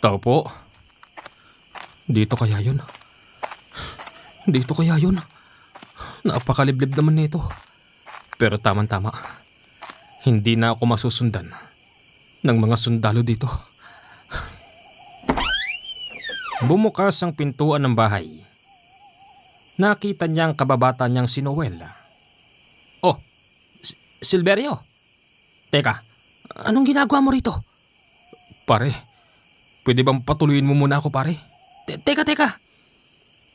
Tao po. Dito kaya yun? Dito kaya yun? Napakaliblib naman nito. Pero tama-tama. Hindi na ako masusundan ng mga sundalo dito. Bumukas ang pintuan ng bahay. Nakita niya ang kababata niyang si Noel. Oh, Silverio? Teka, anong ginagawa mo rito? Pare, pwede bang patuloyin mo muna ako, pare? Teka.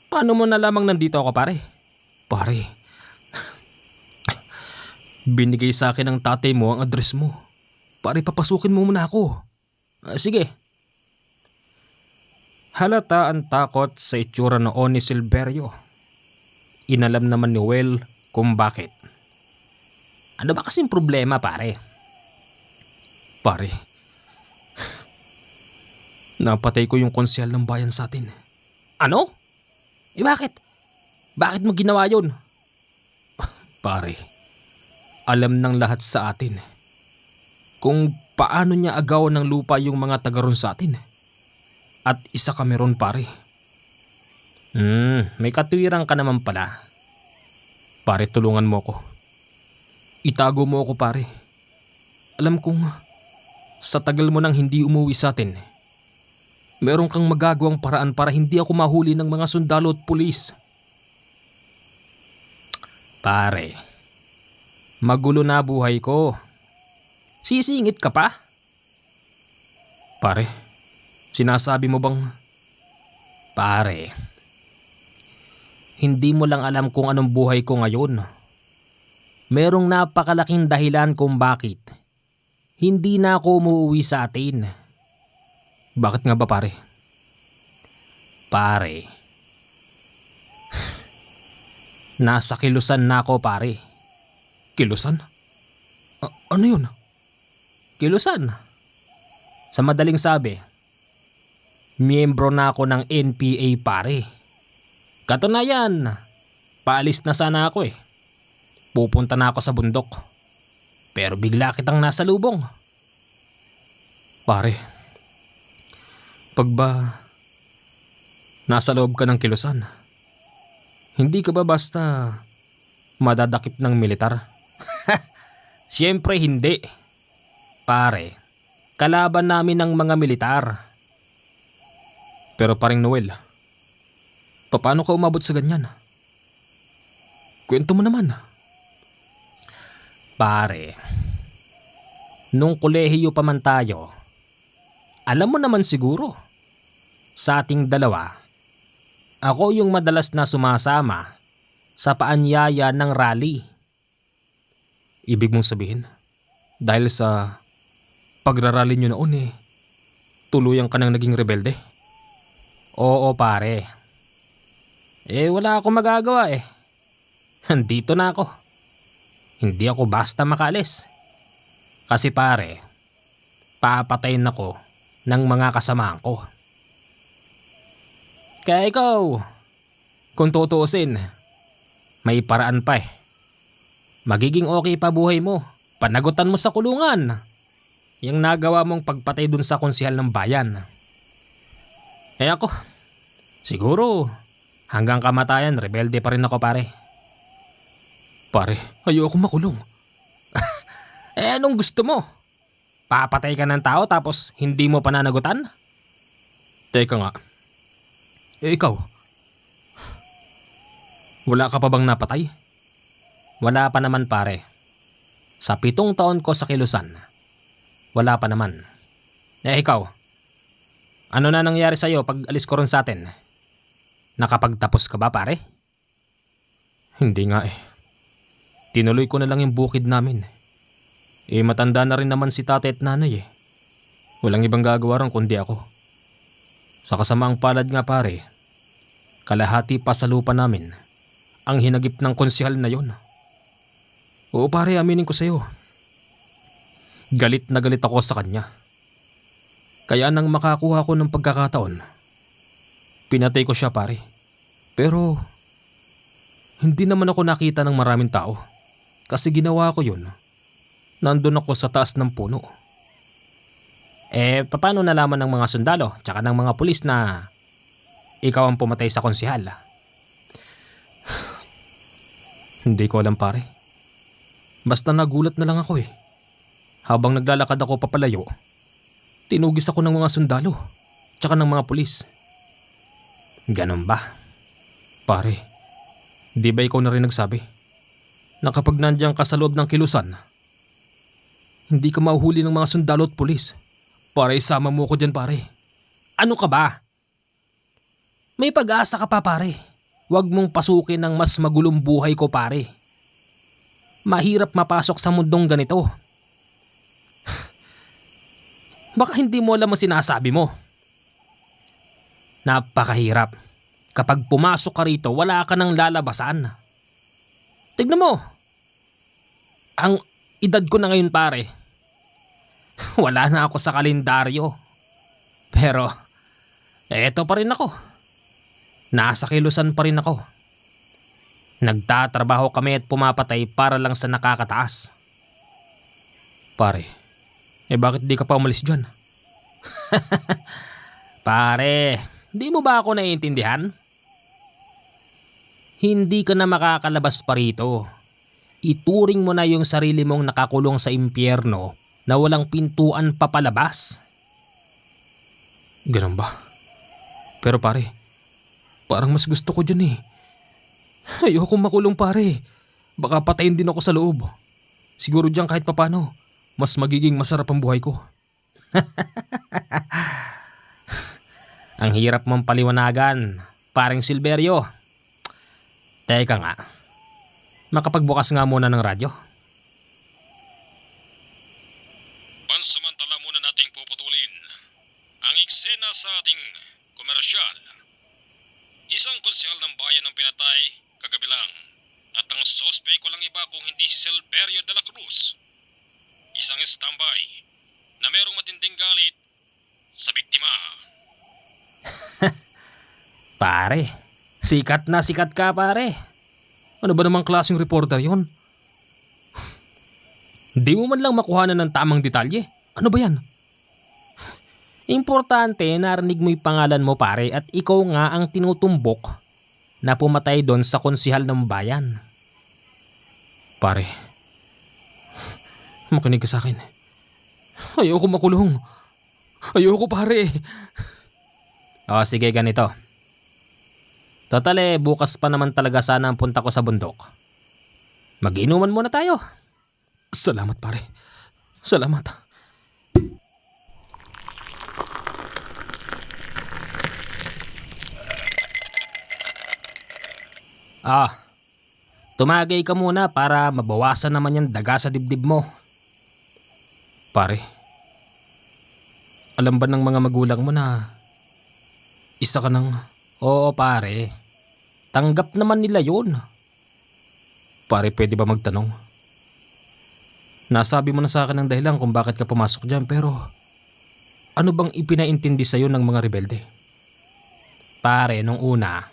Paano mo nalamang nandito ako, pare? Pare, binigay sa akin ng tatay mo ang address mo. Pare, papasukin mo muna ako. Sige. Halata ang takot sa itsura noon ni Silverio. Inalam naman ni Noel kung bakit. Ano ba kasing problema, pare? Pare, napatay ko yung konsyal ng bayan sa atin. Ano? Bakit? Bakit mo ginawa yun? Pare, alam ng lahat sa atin kung paano niya agawan ng lupa yung mga taga ron sa atin. At isa kami ron, pare. May katwirang ka naman pala. Pare, tulungan mo ako. Itago mo ako, pare. Alam kong sa tagal mo nang hindi umuwi sa atin, meron kang magagawang paraan para hindi ako mahuli ng mga sundalo at pulis. Pare, magulo na buhay ko. Sisingit ka pa? Pare, sinasabi mo bang... Pare, hindi mo lang alam kung anong buhay ko ngayon. Merong napakalaking dahilan kung bakit hindi na ako umuwi sa atin. Bakit nga ba, pare? Pare, nasa Kilusan na ako, pare. Kilusan? Ano yun? Kilusan? Sa madaling sabi, miyembro na ako ng NPA, pare. Katunayan, paalis na sana ako eh. Pupunta na ako sa bundok. Pero bigla kitang nasa lubong. Pare, pag ba nasa loob ka ng Kilusan, hindi ka ba basta madadakip ng militar? Siyempre hindi. Pare, kalaban namin ng mga militar. Pero paring Noel, paano ka umabot sa ganyan? Kwento mo naman. Pare, nung kolehiyo pa man tayo, alam mo naman siguro, sa ating dalawa, ako yung madalas na sumasama sa paanyaya ng rally. Ibig mong sabihin, dahil sa pagrarally nyo noon tuluyan ka nang naging rebelde? Oo, pare. Wala akong magagawa eh. Andito na ako. Hindi ako basta makaalis. Kasi pare, papatayin ako ng mga kasamahan ko. Kaya ikaw, kung tutuusin, may paraan pa eh. Magiging okay pa buhay mo. Panagutan mo sa kulungan yung nagawa mong pagpatay dun sa konsehal ng bayan. Ako, siguro hanggang kamatayan rebelde pa rin ako, pare. Pare, ayoko makulong. Anong gusto mo? Papatay ka ng tao tapos hindi mo pananagutan? Teka nga. Ikaw, wala ka pa bang napatay? Wala pa naman, pare. Sa 7 taon ko sa Kilusan, wala pa naman. Ikaw, ano na nangyari sa'yo pag alis ko ron sa atin? Nakapagtapos ka ba, pare? Hindi nga eh. Tinuloy ko na lang yung bukid namin. Matanda na rin naman si tatay at nanay eh. Walang ibang gagawa ron kundi ako. Sa kasamaang palad nga, pare, kalahati pa sa lupa namin ang hinagip ng konsehal na yon. Oo, pare, aminin ko sa'yo. Galit na galit ako sa kanya. Kaya nang makakuha ko ng pagkakataon, pinatay ko siya, pare. Pero hindi naman ako nakita ng maraming tao. Kasi ginawa ko yun. Nandun ako sa taas ng puno. Paano nalaman ng mga sundalo tsaka ng mga pulis na ikaw ang pumatay sa konsihal? Hindi ko alam pare. Basta nagulat na lang ako eh. Habang naglalakad ako papalayo, tinugis ako ng mga sundalo tsaka ng mga pulis. Ganun ba? Pare, di ba ikaw na rin nagsabi na kapag nandiyan ka sa loob ng kilusan, hindi ka mahuhuli ng mga sundalo at pulis? Pare, isama mo ko dyan pare. Ano ka ba? May pag-asa ka pa pare. Huwag mong pasukin ng mas magulong buhay ko pare. Mahirap mapasok sa mundong ganito. Baka hindi mo alam ang sinasabi mo. Napakahirap. Kapag pumasok ka rito, wala ka nang lalabasan. Tignan mo. Ang edad ko na ngayon pare. Wala na ako sa kalendaryo. Pero, eto pa rin ako. Nasa kilusan pa rin ako. Nagtatrabaho kami at pumapatay para lang sa nakakataas. Pare, bakit di ka pa umalis dyan? Pare, di mo ba ako naiintindihan? Hindi ka na makakalabas pa rito. Ituring mo na yung sarili mong nakakulong sa impyerno na walang pintuan papalabas. Ganun ba? Pero pare, parang mas gusto ko dyan eh. Ayoko makulong pare. Baka patayin din ako sa loob. Siguro dyan kahit papano, mas magiging masarap ang buhay ko. Ang hirap mong paliwanagan, paring Silverio. Teka nga, makapagbukas nga muna ng radyo. Pansamantala muna nating puputulin ang eksena sa ating komersyal. Isang konsyal ng bayan ang pinatay kagabi lang at ang sospek walang iba kung hindi si Silverio de la Cruz. Isang standby na merong matinding galit sa biktima. Pare, sikat na sikat ka pare. Ano ba namang klaseng reporter yon? Di mo man lang makuhanan ng tamang detalye. Ano ba yan? Importante narinig mo yung pangalan mo pare at ikaw nga ang tinutumbok na pumatay doon sa konsihal ng bayan. Pare, makinig ka sa akin. Ayoko makulong. Ayoko pare. O sige ganito. Total bukas pa naman talaga sana ang punta ko sa bundok. Mag-inuman muna tayo. Salamat pare. Salamat. Tumagay ka muna para mabawasan naman yung daga sa dibdib mo. Pare, alam ba ng mga magulang mo na isa ka ng... Oo pare, tanggap naman nila yun. Pare, pwede ba magtanong? Nasabi mo na sa akin ang dahilan kung bakit ka pumasok dyan, pero ano bang ipinaintindi sa'yo ng mga rebelde? Pare, nung una,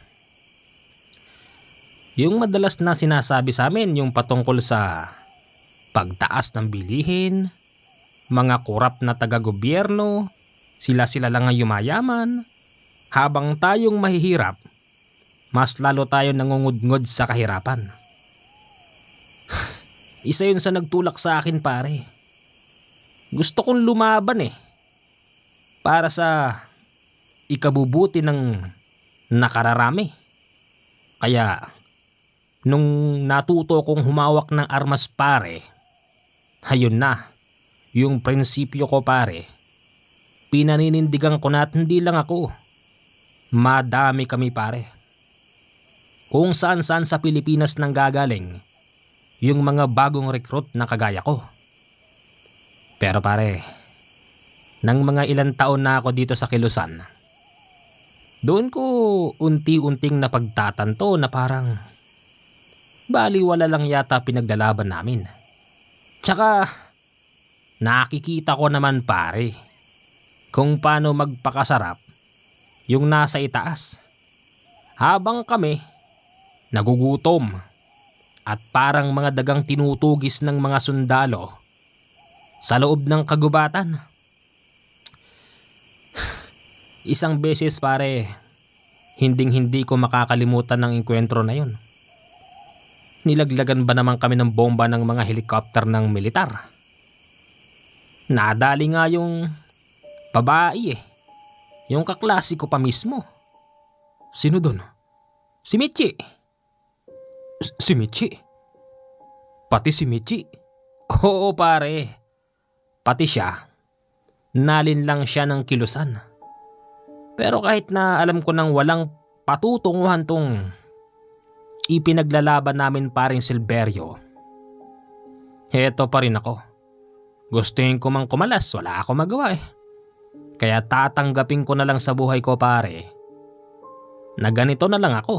yung madalas na sinasabi sa amin yung patungkol sa pagtaas ng bilihin, mga kurap na taga-gobyerno, sila-sila lang ang yumayaman, habang tayong mahihirap, mas lalo tayo nangungudngod sa kahirapan. Isa yun sa nagtulak sa akin pare. Gusto kong lumaban para sa ikabubuti ng nakararami. Kaya nung natuto kong humawak ng armas pare, ayun na, yung prinsipyo ko pare, pinaninindigan ko na at hindi lang ako. Madami kami pare. Kung saan-saan sa Pilipinas nang gagaling yung mga bagong recruit na kagaya ko. Pero pare, nang mga ilang taon na ako dito sa Kilusan, doon ko unti-unting napagtatanto na parang baliwala lang yata pinaglalaban namin. Tsaka nakikita ko naman pare kung paano magpakasarap yung nasa itaas habang kami nagugutom at parang mga dagang tinutugis ng mga sundalo sa loob ng kagubatan. Isang beses pare, hinding-hindi ko makakalimutan ng enkwentro na yun. Nilaglagan ba naman kami ng bomba ng mga helicopter ng militar? Nadali nga yung babae eh. Yung kaklase ko pa mismo. Sino doon? Si Michi. Si Michi? Pati si Michi? Oo pare. Pati siya. Nalin lang siya ng kilusan. Pero kahit na alam ko nang walang patutunguhan tong ipinaglalaban namin paring Silverio, heto pa rin ako. Gustuhin ko mang kumalas, wala ako magawa eh. Kaya tatanggapin ko na lang sa buhay ko pare na ganito na lang ako.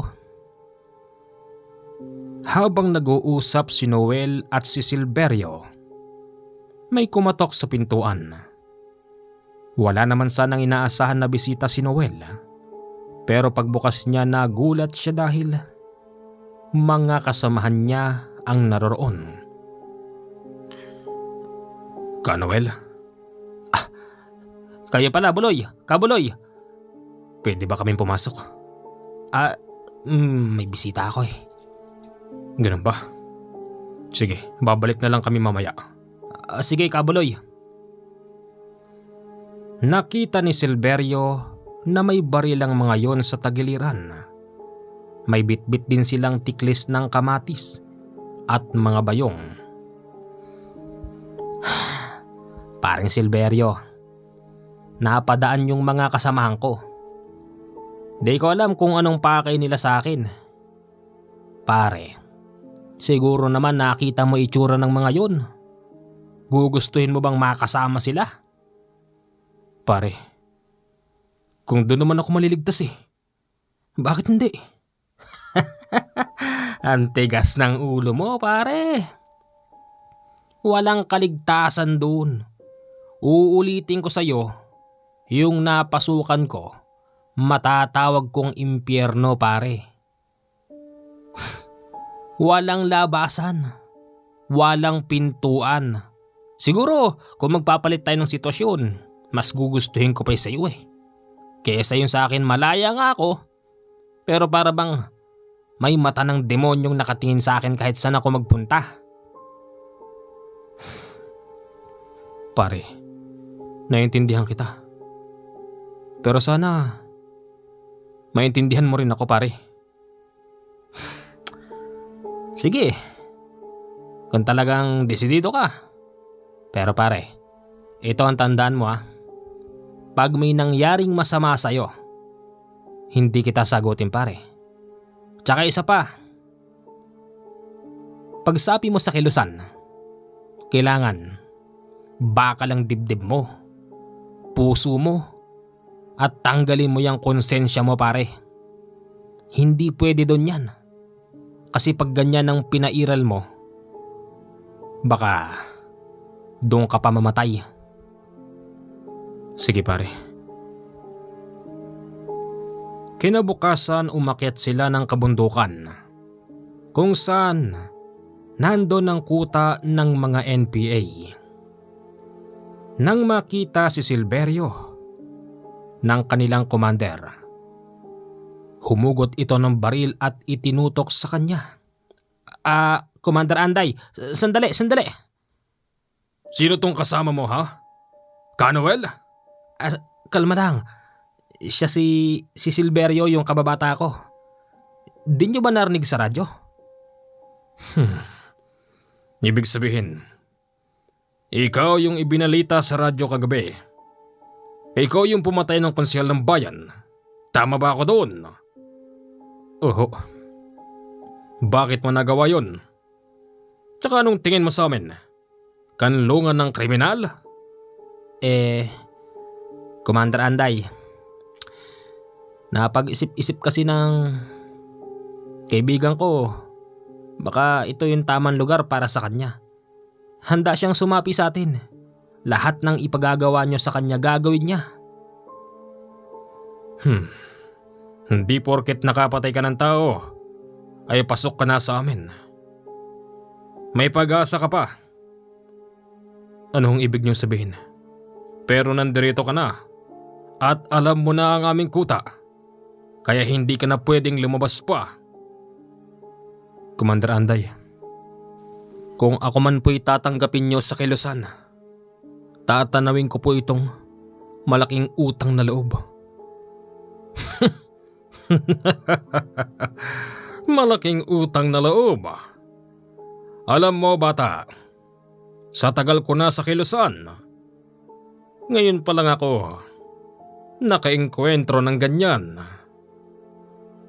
Habang nag-uusap si Noel at si Silverio, may kumatok sa pintuan. Wala naman sanang inaasahan na bisita si Noel. Pero pagbukas niya nagulat siya dahil mga kasamahan niya ang naroroon. Ka Noel? Kaya pala Buloy, Kabuloy. Pwede ba kaming pumasok? May bisita ako eh. Ganun ba? Sige, babalik na lang kami mamaya. Sige Kabuloy. Nakita ni Silverio na may barilang mga yon sa tagiliran. May bitbit din silang tiklis ng kamatis at mga bayong. Paring Silverio, napadaan yung mga kasamahan ko. Di ko alam kung anong pakay nila sa akin. Pare, siguro naman nakita mo itsura ng mga yon. Gugustuhin mo bang makasama sila? Pare, kung doon naman ako maliligtas eh. Bakit hindi? Ang tigas ng ulo mo pare. Walang kaligtasan doon. Uulitin ko sa'yo, yung napasukan ko, matatawag kong impyerno pare. Walang labasan. Walang pintuan. Siguro kung magpapalit tayo ng sitwasyon, mas gugustuhin ko pa sa iyo eh. Kesa yung sa akin malaya nga ako, pero para bang may mata ng demonyong nakatingin sa akin kahit saan ako magpunta. Pare, naiintindihan kita. Pero sana maintindihan mo rin ako pare. Sige, kung talagang desidido ka. Pero pare, ito ang tandaan mo ah. Pag may nangyaring masama sa'yo, hindi kita sagutin pare. Tsaka isa pa, pagsapi mo sa kilusan, kailangan bakal ang dibdib mo, puso mo, at tanggalin mo yung konsensya mo pare. Hindi pwede doon yan. Kasi pag ganyan ang pinairal mo, baka doon ka pa mamatay. Sige pare. Kinabukasan umakyat sila ng kabundukan kung saan nandun ang kuta ng mga NPA. Nang makita si Silverio ng kanilang commander, humugot ito ng baril at itinutok sa kanya. Commander Anday, sandali. Sino tong kasama mo ha? Kanoel? Kalma lang. Siya si Silverio, yung kababata ko. Di nyo ba narinig sa radyo? Ibig sabihin, ikaw yung ibinalita sa radyo kagabi. Ikaw yung pumatay ng konsyal ng bayan. Tama ba ako doon? Oo. Bakit mo nagawa yun? Tsaka anong tingin mo sa amin? Kanlungan ng kriminal? Commander Anday, napag-isip-isip kasi ng kaibigan ko, baka ito yung tamang lugar para sa kanya. Handa siyang sumapi sa atin. Lahat ng ipagagawa nyo sa kanya gagawin niya. Hindi porket nakapatay ka ng tao ay pasok ka na sa amin. May pag-asa ka pa. Anong ibig niyo sabihin? Pero nandirito ka na At alam mo na ang aming kuta, kaya hindi ka na pwedeng lumabas pa. Commander Anday, kung ako man po'y tatanggapin nyo sa kilusan, tatanawin ko po itong malaking utang na loob. Malaking utang na loob. Alam mo bata, sa tagal ko na sa kilusan, ngayon pa lang ako nakaengkwentro ng ganyan.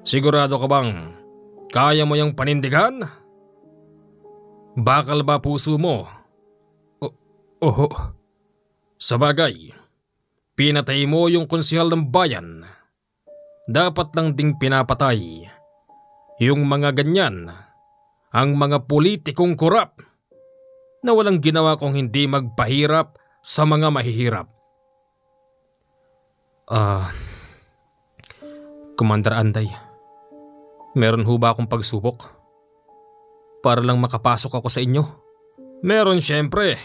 Sigurado ka bang kaya mo yung panindigan? Bakal ba puso mo? Oo. Sabagay, pinatay mo yung konsehal ng bayan. Dapat lang ding pinapatay yung mga ganyan, ang mga politikong korap na walang ginawa kung hindi magpahirap sa mga mahihirap. Commander Anday, meron ho ba akong pagsubok? Para lang makapasok ako sa inyo? Meron syempre.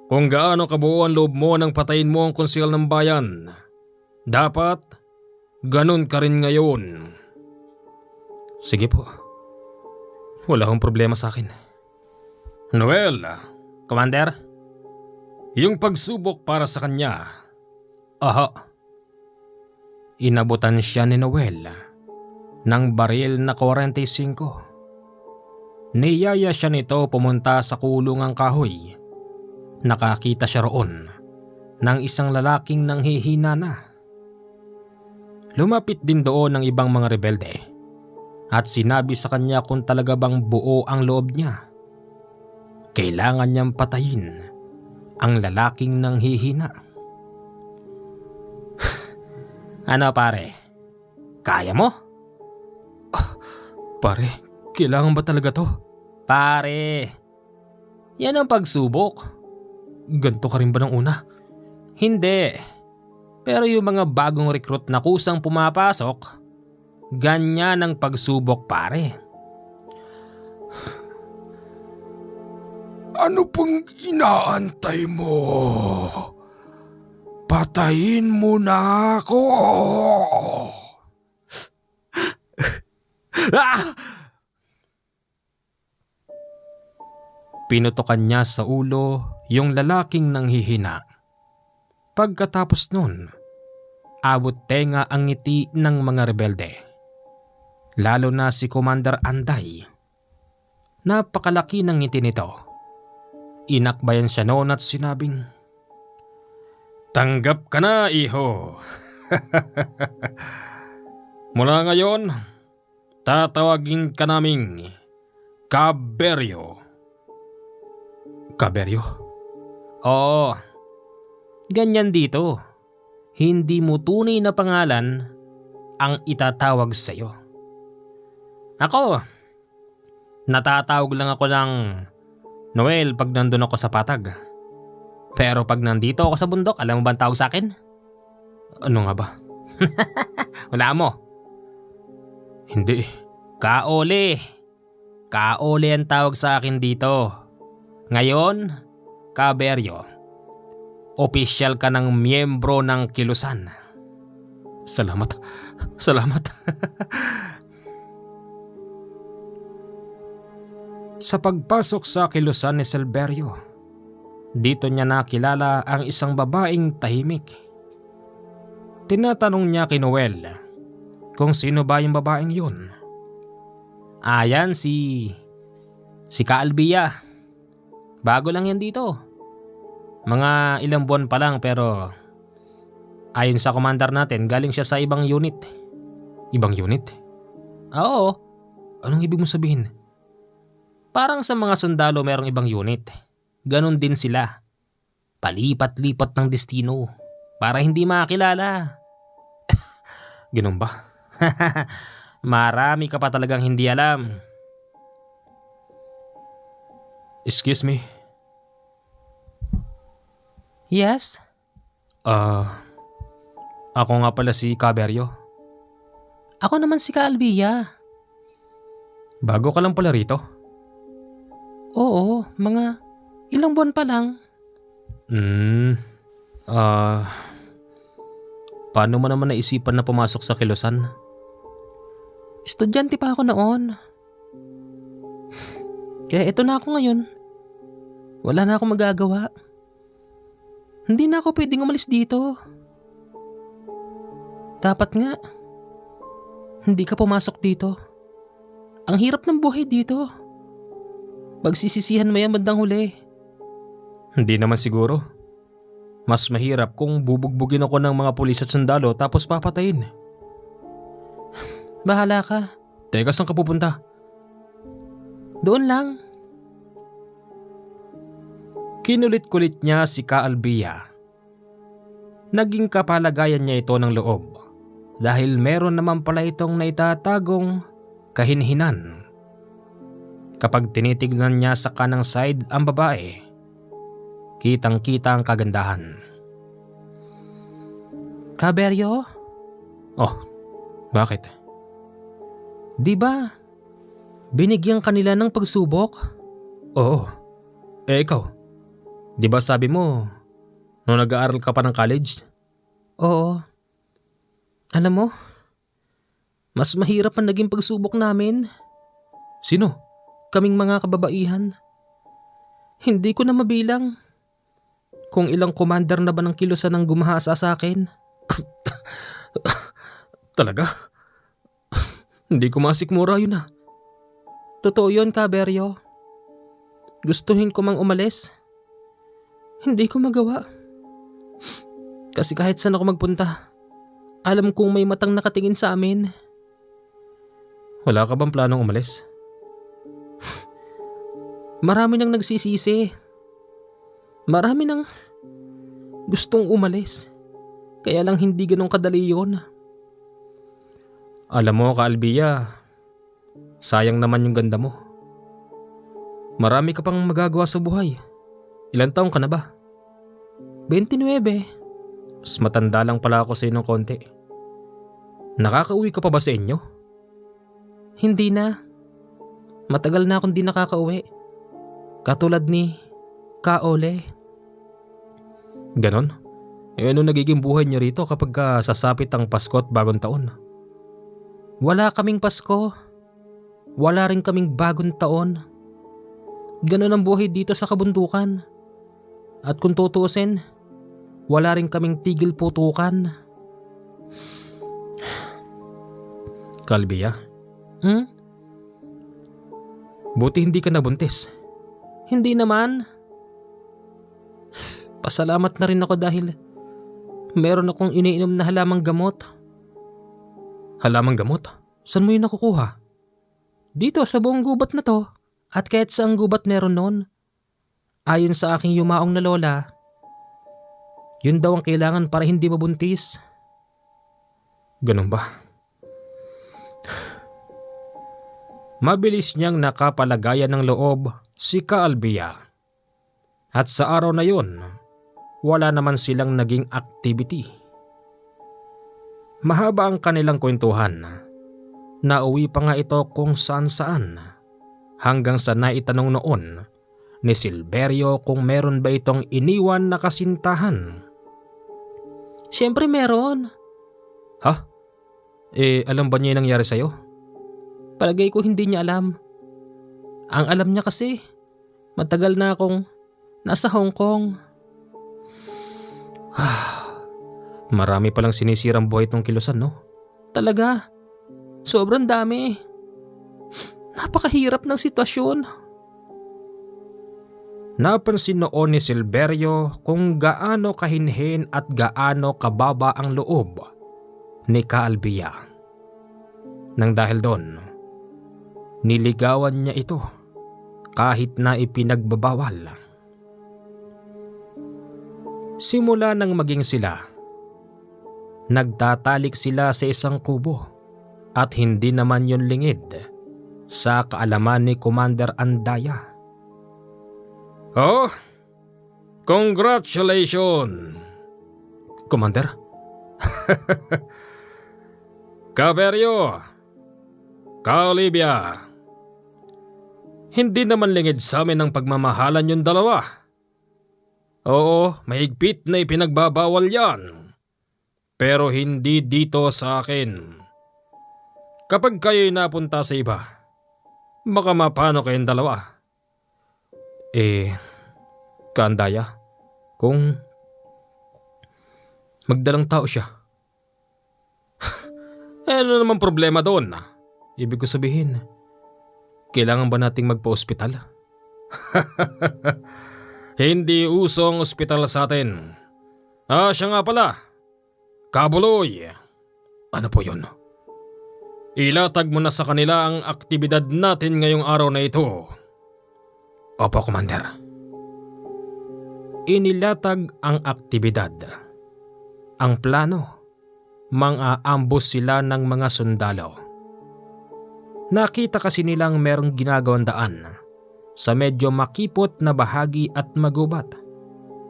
Kung gaano kabuo ang loob mo nang patayin mo ang konsehal ng bayan, dapat ganun ka rin ngayon. Sige po. Wala akong problema sa akin. Noel, Commander? yung pagsubok para sa kanya. Aha. Inabutan siya ni Noel ng baril na 45. Niyaya siya nito pumunta sa kulungang kahoy. Nakakita siya roon ng isang lalaking nanghihina na. Lumapit din doon ng ibang mga rebelde at sinabi sa kanya kung talaga bang buo ang loob niya. Kailangan niyang patayin ang lalaking nanghihina. Ano pare? Kaya mo? Pare, kailangan ba talaga to? Pare, yan ang pagsubok. Ganto ka rin ba ng una? Hindi. Pero yung mga bagong recruit na kusang pumapasok, ganyan ang pagsubok pare. Ano pang inaantay mo? Patayin mo na ako! Pinutokan niya sa ulo yung lalaking nanghihina. Pagkatapos nun, abot tenga ang ngiti ng mga rebelde. Lalo na si Commander Anday. Napakalaki ng ngiti nito. Inakbayan siya noon at sinabing, "Tanggap ka na, iho. Mula ngayon, tatawagin ka naming Kaberyo." Kaberyo? Oo. Ganyan dito. Hindi mo tunay na pangalan ang itatawag sa'yo. Ako, natatawag lang ako ng Noel pag nandun ako sa patag. Pero pag nandito ako sa bundok, alam mo ba ang tawag sa akin? Ano nga ba? Wala mo. Hindi. Kaole. Kaole ang tawag sa akin dito. Ngayon, Kaberyo, opisyal ka ng miyembro ng kilusan. Salamat. Salamat. Sa pagpasok sa kilusan ni Silverio, dito niya nakilala ang isang babaeng tahimik. Tinatanong niya kay Noel kung sino ba yung babaeng yun. Ayan si Kaalbia. Bago lang yan dito. Mga ilang buwan pa lang pero ayon sa commander natin galing siya sa ibang unit. Ibang unit? Oo. Anong ibig mo sabihin? Parang sa mga sundalo merong ibang unit. Ganon din sila. Palipat-lipat ng destino para hindi makakilala. Ganun ba? Marami ka pa talagang hindi alam. Excuse me? Yes? Ako nga pala si Kaberyo. Ako naman si Kaalbia. Bago ka lang pala rito? Oo, mga ilang buwan pa lang. Paano mo naman naisipan na pumasok sa kilusan? Estudyante pa ako noon. Kaya ito na ako ngayon. Wala na akong magagawa. Hindi na ako pwedeng umalis dito. Dapat nga, hindi ka pumasok dito. Ang hirap ng buhay dito. Pagsisisihan mo yan bandang huli. Hindi naman siguro. Mas mahirap kung bubugbugin ako ng mga pulis at sundalo tapos papatayin. Bahala ka. Teka, saan ka pupunta? Doon lang. Kinulit-kulit niya si Kaalbia. Naging kapalagayan niya ito ng loob dahil meron naman pala itong naitatagong kahinhinan. Kapag tinitignan niya sa kanang side ang babae, kitang-kita ang kagandahan. Kaberyo? Oh, bakit? Di ba binigyan kanila ng pagsubok? Oo. Ikaw, di ba sabi mo nung nag-aaral ka pa ng college? Oo. Alam mo, mas mahirap ang naging pagsubok namin. Sino? Kaming mga kababaihan. Hindi ko na mabilang kung ilang commander na ba ng kilusan ang gumahasa sa akin. Talaga? Hindi ko masikmura yun ah. Totoo yun, Kaberyo. Gustuhin ko mang umalis. Hindi ko magawa. Kasi kahit saan ako magpunta, alam kong may matang nakatingin sa amin. Wala ka bang planong umalis? Marami nang nagsisisi. Marami nang gustong umalis. Kaya lang hindi ganun kadali yun. Alam mo, Kaalbia, sayang naman yung ganda mo. Marami ka pang magagawa sa buhay. Ilan taong ka na ba? 29. Mas matanda lang pala ako sa inong konti. Nakakauwi ka pa ba sa inyo? Hindi na. Matagal na akong di nakakauwi. Katulad ni Kaole. Ganon? Ano nagiging buhay niyo rito kapag sasapit ang Pasko at Bagong Taon? Wala kaming Pasko. Wala rin kaming Bagong Taon. Ganon ang buhay dito sa kabundukan. At kung tutuusin, wala rin kaming tigil putukan. Kalbia? Buti hindi ka nabuntis. Hindi naman. Pasalamat na rin ako dahil meron akong iniinom na halamang gamot. Halamang gamot? Saan mo yun nakukuha? Dito sa buong gubat na to. At kahit saang gubat meron nun. Ayon sa aking yumaong na lola, yun daw ang kailangan para hindi mabuntis. Ganun ba? Mabilis niyang nakapalagayan ng loob si Kaalbia. At sa araw na yun, wala naman silang naging activity. Mahaba ang kanilang kwentuhan. Nauwi pa nga ito kung saan-saan. Hanggang sa naitanong noon ni Silverio kung meron ba itong iniwan na kasintahan. Siyempre meron. Ha? Alam ba niya yung nangyari sa'yo? Palagay ko hindi niya alam. Ang alam niya kasi, matagal na akong nasa Hong Kong. Marami palang sinisirang buhay itong kilusan, no? Talaga, sobrang dami. Napakahirap ng sitwasyon. Napansin noon ni Silverio kung gaano kahinhin at gaano kababa ang loob ni Kaalbia. Nang dahil doon, niligawan niya ito kahit na ipinagbabawal. Simula nang maging sila, nagtatalik sila sa isang kubo at hindi naman yun lingid sa kaalaman ni Commander Andaya. Oh, congratulations, Commander. Kaberyo, Kaalbia, hindi naman lingid sa amin ang pagmamahalan yung dalawa. Oo, mahigpit na ipinagbabawal yan. Pero hindi dito sa akin. Kapag kayo'y napunta sa iba, baka mapano kayong dalawa. Kaandaya, kung magdalang tao siya. Ano naman problema doon? Ibig ko sabihin, kailangan ba nating magpa-ospital? Hindi uso ang ospital sa atin. Siya nga pala. Kabuloy. Ano po yun? Ilatag mo na sa kanila ang aktibidad natin ngayong araw na ito. Opo, Commander. Inilatag ang aktibidad. Ang plano, mang-aambus sila ng mga sundalo. Nakita kasi nilang merong ginagawang daan sa medyo makipot na bahagi at magubat.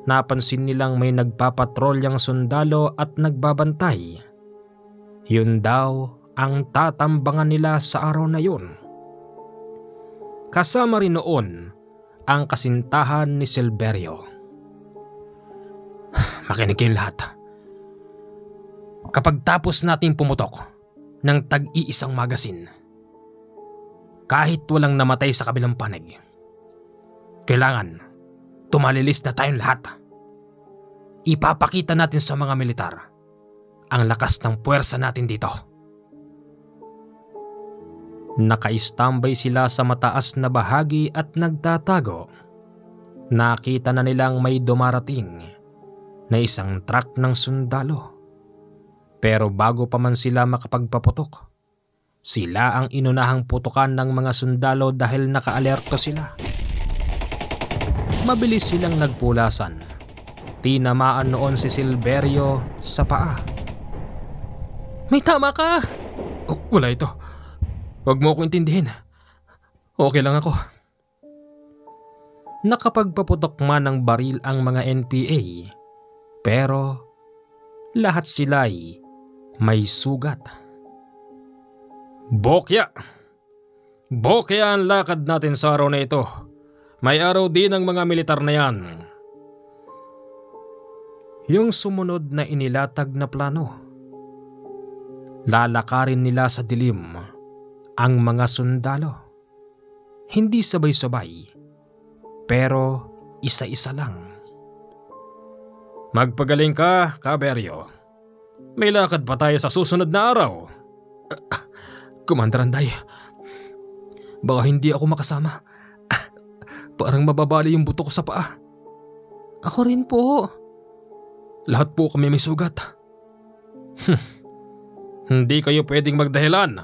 Napansin nilang may nagpapatrolyang sundalo at nagbabantay. Yun daw ang tatambangan nila sa araw na yun. Kasama rin noon ang kasintahan ni Silverio. Makinig kayong lahat. Kapag tapos nating pumutok ng tag-iisang magasin, kahit walang namatay sa kabilang panig, kailangan tumalilis na tayong lahat. Ipapakita natin sa mga militar ang lakas ng puwersa natin dito. Naka-standby sila sa mataas na bahagi at nagtatago. Nakita na nilang may dumarating na isang truck ng sundalo. Pero bago pa man sila makapagpaputok, sila ang inunahang putukan ng mga sundalo dahil nakaalerto sila. Mabilis silang nagpulasan. Tinamaan noon si Silverio sa paa. May tama ka! Wala ito. Huwag mo ako intindihin. Okay lang ako. Nakapagpaputok man ng baril ang mga NPA, pero lahat sila'y may sugat. Bokya! Bokya ang lakad natin sa araw na ito. May araw din ang mga militar na yan. Yung sumunod na inilatag na plano. Lalakarin nila sa dilim ang mga sundalo. Hindi sabay-sabay, pero isa-isa lang. Magpagaling ka, Caberio. May lakad pa tayo sa susunod na araw. Commander Anday, baka hindi ako makasama. Parang mababali yung buto ko sa paa. Ako rin po. Lahat po kami may sugat. Hindi kayo pwedeng magdahilan.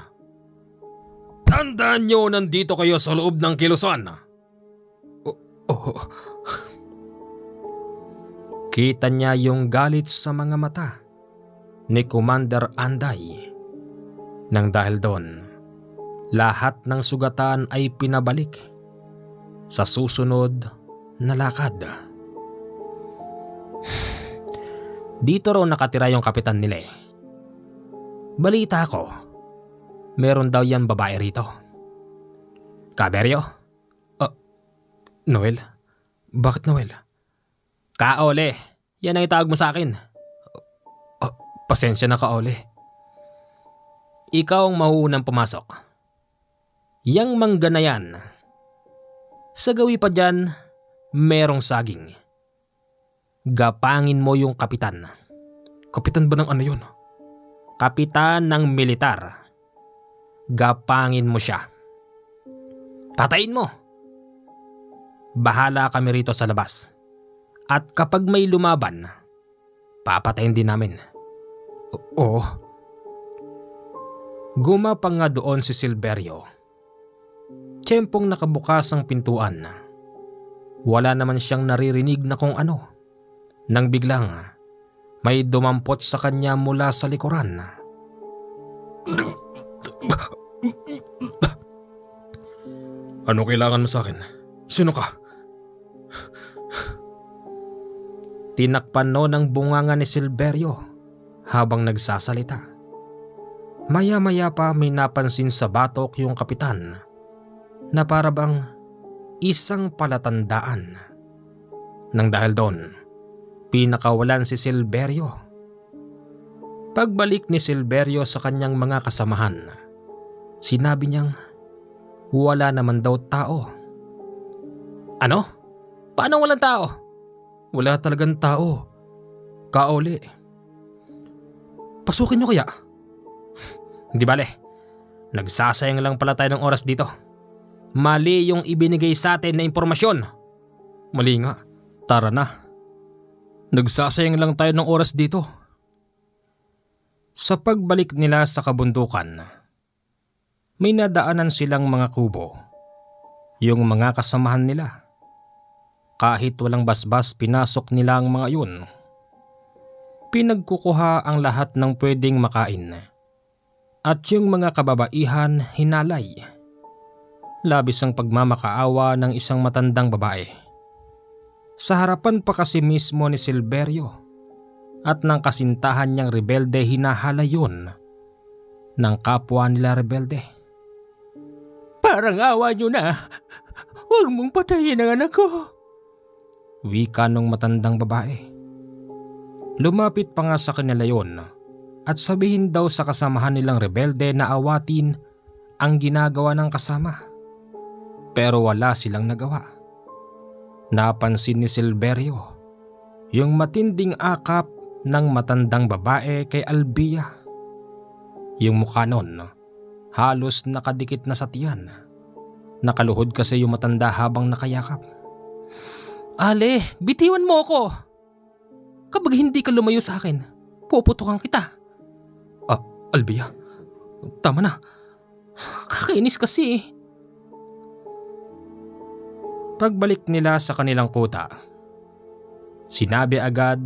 Tandaan nyo, nandito kayo sa loob ng kilusan. Kita niya yung galit sa mga mata ni Commander Anday. Nang dahil doon, lahat ng sugatan ay pinabalik sa susunod na lakad. Dito raw nakatira yung kapitan nila. Balita ko, meron daw yan babae rito. Caberio? Noel? Bakit Noel? Kaole, yan ang itawag mo sa akin. Pasensya na Kaole. Ikaw ang mahuunang pumasok. Yang mangga na yan. Sa gawi pa dyan, merong saging. Gapangin mo yung kapitan. Kapitan ba ng ano yun? Kapitan ng militar. Gapangin mo siya. Patayin mo. Bahala kami rito sa labas. At kapag may lumaban, papatayin din namin. Oo. Gumapang nga doon si Silverio. Tiyempong nakabukas ang pintuan. Wala naman siyang naririnig na kung ano. Nang biglang may dumampot sa kanya mula sa likuran. Ano kailangan mo sa akin? Sino ka? Tinakpan no ng bunganga ni Silverio habang nagsasalita. Maya-maya pa may napansin sa batok yung kapitan na para bang isang palatandaan. Nang dahil doon, pinakawalan si Silverio. Pagbalik ni Silverio sa kanyang mga kasamahan, sinabi niyang wala naman daw tao. Ano? Paano walang tao? Wala talagang tao. Kaoli. Pasukin niyo kaya? Di bale, nagsasayang lang pala tayo ng oras dito. Mali yung ibinigay sa atin na impormasyon. Mali nga. Tara na. Nagsasayang lang tayo ng oras dito. Sa pagbalik nila sa kabundukan, may nadaanan silang mga kubo. Yung mga kasamahan nila. Kahit walang basbas, pinasok nila ang mga yun. Pinagkukuha ang lahat ng pwedeng makain. At yung mga kababaihan hinalay. Labis ang pagmamakaawa ng isang matandang babae. Sa harapan pa kasi mismo ni Silverio at ng kasintahan niyang rebelde, hinahala yun ng kapwa nila rebelde. Parang awa niyo na. Huwag mong patayin ang anak ko. Wika nung matandang babae. Lumapit pa nga sa kanila yun at sabihin daw sa kasamahan nilang rebelde na awatin ang ginagawa ng kasama. Pero wala silang nagawa. Napansin ni Silverio yung matinding akap ng matandang babae kay Albia. Yung mukha nun halos nakadikit na sa tiyan. Nakaluhod kasi yung matanda habang nakayakap. Ale, bitiwan mo ako. Kapag hindi ka lumayo sa akin, puputukan kita. Albia, tama na. Kakainis kasi. Pagbalik nila sa kanilang kuta, sinabi agad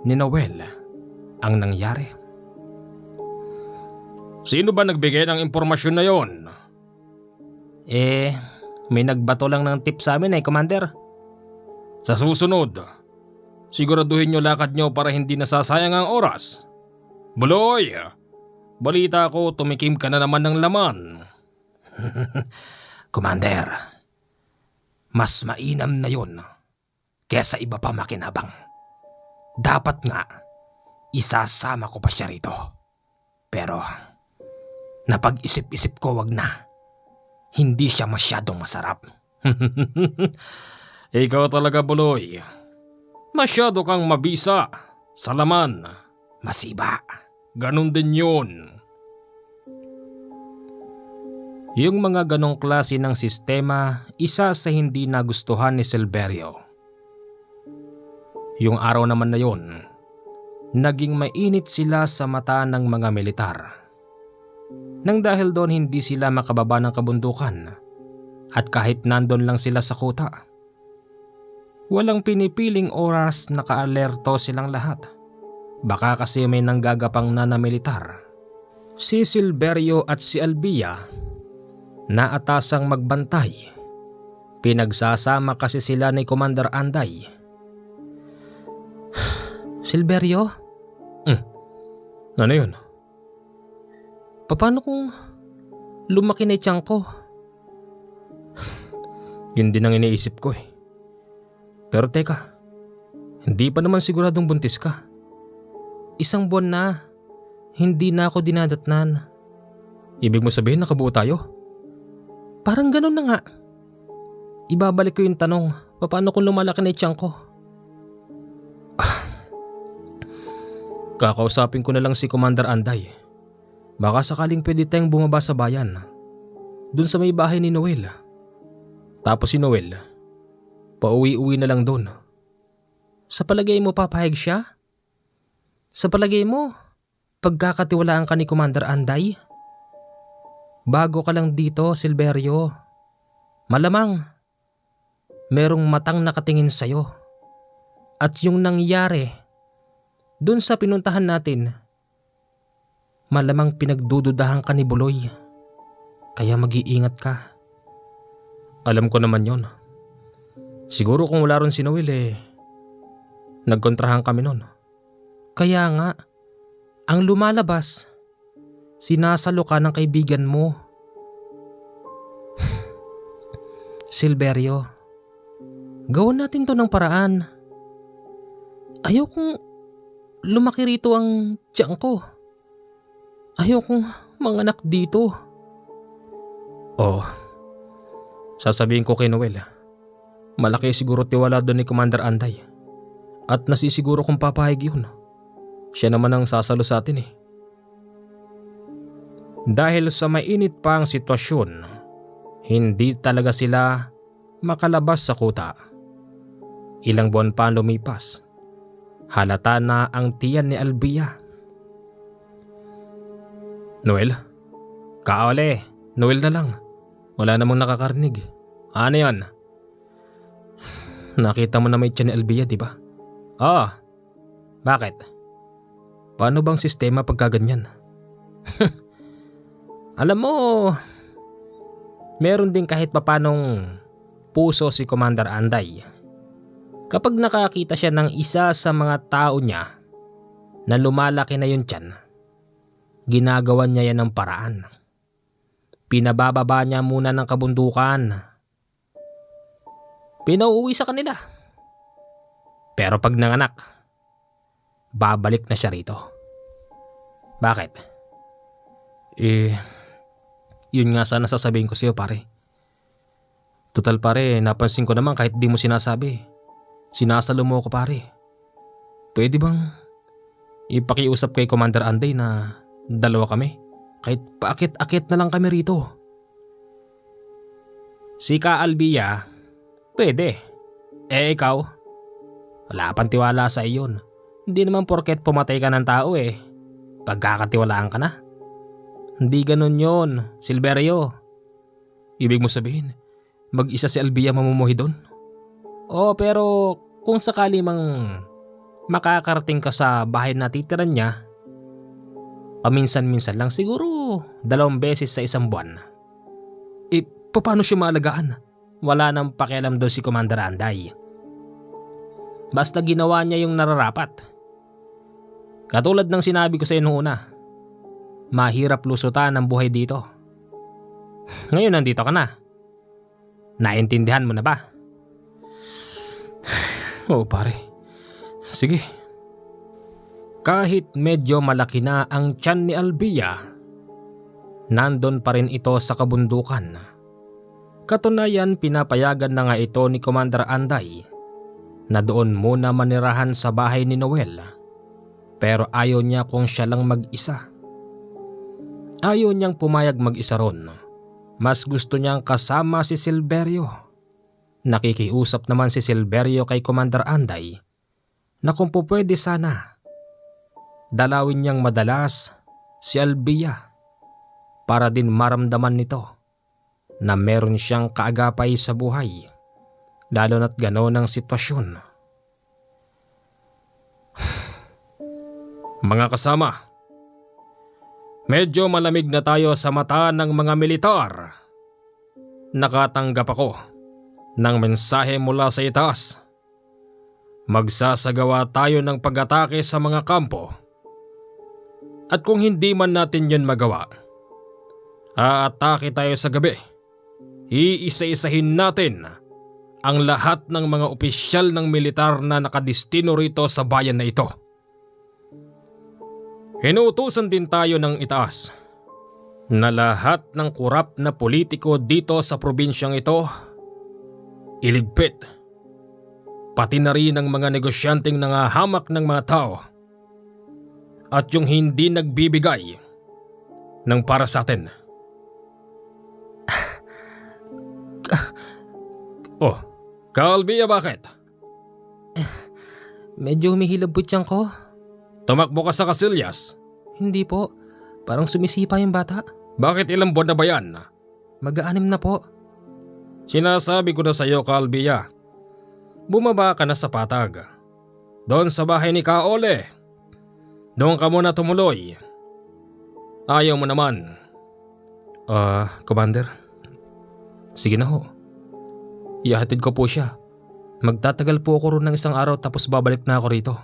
ni Noel ang nangyari. Sino ba nagbigay ng impormasyon na yon? May nagbato lang ng tip sa amin Commander. Sa susunod, siguraduhin nyo lakad nyo para hindi nasasayang ang oras. Buloy, balita ko tumikim ka na naman ng laman. Commander, mas mainam na yun kesa iba pa makinabang. Dapat nga, isasama ko pa siya rito. Pero, napag-isip-isip ko wag na. Hindi siya masyadong masarap. Ikaw talaga, Buloy. Masyado kang mabisa sa laman. Masiba. Ganon din yun. Yung mga ganong klase ng sistema, isa sa hindi nagustuhan ni Silverio. Yung araw naman na yun, naging mainit sila sa mata ng mga militar. Nang dahil doon hindi sila makababa ng kabundukan at kahit nandun lang sila sa kuta. Walang pinipiling oras nakaalerto silang lahat. Baka kasi may nanggagapang na militar. Si Silverio at si Albia naatasang magbantay. Pinagsasama kasi sila ni Commander Anday. Silverio? Ano yun? Paano kung lumaki na tiyang ko? Yun din ang iniisip ko eh. Pero teka, hindi pa naman siguradong buntis ka. 1 buwan na, hindi na ako dinadatnan. Ibig mo sabihin nakabuo tayo? Parang ganun na nga. Ibabalik ko yung tanong, paano kung lumalaki na tiyang ko? Kakausapin ko na lang si Commander Anday. Baka sakaling pwede tayong bumaba sa bayan. Dun sa may bahay ni Noel. Tapos si Noel, pauwi-uwi na lang doon. Sa palagay mo papayag siya? Sa palagay mo, pagkakatiwalaan ka ni Commander Anday? Bago ka lang dito, Silverio. Malamang, merong matang nakatingin sa'yo. At yung nangyari, dun sa pinuntahan natin, malamang pinagdududahan ka ni Buloy. Kaya mag-iingat ka. Alam ko naman yon. Siguro kung wala ron si Noel nagkontrahan kami nun. Kaya nga, ang lumalabas, sinasalo ka ng kaibigan mo. Silverio, gawin natin to ng paraan. lumaki rito ang tiyan ko. Ayokong manganak dito. Oh, sasabihin ko kay Noel. Malaki siguro tiwala doon ni Commander Anday. At nasisiguro kung papahig yun. Siya naman ang sasalo sa atin eh. Dahil sa mainit pa ang sitwasyon, hindi talaga sila makalabas sa kuta. Ilang buwan pa ang lumipas. Halata na ang tiyan ni Albia. Noel? Kaole, Noel na lang. Wala namang nakakarinig. Ano yan? Nakita mo na may tiyan ni Albia, di ba? Oo. Bakit? Paano bang sistema pagkaganyan? Alam mo, meron din kahit papanong puso si Commander Anday. Kapag nakakita siya ng isa sa mga tao niya na lumalaki na yun tiyan, ginagawan niya yan ng paraan. Pinabababa niya muna ng kabundukan. Pinauuwi sa kanila. Pero pag nanganak, babalik na siya rito. Bakit? Yun nga sana sasabihin ko sa'yo, pare. Total, pare, napansin ko naman kahit di mo sinasabi. Sinasalo mo ako, pare. Pwede bang ipakiusap kay Commander Anday na dalawa kami? Kahit paakit-akit na lang kami rito. Si Ka Albia, pwede. Ikaw, wala pang tiwala sa iyon. Hindi naman porket pumatay ka ng tao pagkakatiwalaan ka na. Hindi ganun yon, Silverio. Ibig mo sabihin, mag-isa si Albia mamumuhi doon? Oo, pero kung sakali mang makakarating ka sa bahay na titiran niya, paminsan-minsan lang, siguro 2 beses sa isang buwan. Paano siya maalagaan? Wala nang pakialam doon si Commander Anday. Basta ginawa niya yung nararapat. Katulad ng sinabi ko sa iyo noong una, mahirap lusutan ang buhay dito. Ngayon nandito ka na. Naintindihan mo na ba? Oo, pare. Sige. Kahit medyo malaki na ang tiyan ni Albia, nandun pa rin ito sa kabundukan. Katunayan, pinapayagan na nga ito ni Commander Anday na doon muna manirahan sa bahay ni Noel. Pero ayaw niya kung siya lang mag-isa. Ayaw niyang pumayag mag-isa ron. Mas gusto niyang kasama si Silverio. Nakikiusap naman si Silverio kay Commander Anday na kung pwede sana, dalawin niyang madalas si Albia para din maramdaman nito na meron siyang kaagapay sa buhay, lalo na't gano'n ang sitwasyon. Mga kasama, medyo malamig na tayo sa mata ng mga militar. Nakatanggap ako ng mensahe mula sa itaas. Magsasagawa tayo ng pag-atake sa mga kampo. At kung hindi man natin yun magawa, aatake tayo sa gabi. Iisa-isahin natin ang lahat ng mga opisyal ng militar na nakadistino rito sa bayan na ito. Inuutusan din tayo ng itaas na lahat ng kurap na politiko dito sa probinsyang ito iligpit, pati na rin ang mga negosyanteng nangahamak ng mga tao at yung hindi nagbibigay ng para sa atin. Oh, Albia, bakit? Medyo humihilab po tiyan ko. Tumakbo ka sa Casillas? Hindi po, parang sumisipa yung bata. Bakit ilang buwan na ba yan? Mag-6 na po. Sinasabi ko na sa iyo, Albia. Bumaba ka na sa patag. Doon sa bahay ni Kaole. Doon ka muna tumuloy. Ayaw mo naman. Commander. Sige na ho. Ihahatid ko po siya. Magtatagal po ako roon ng 1 araw tapos babalik na ako rito.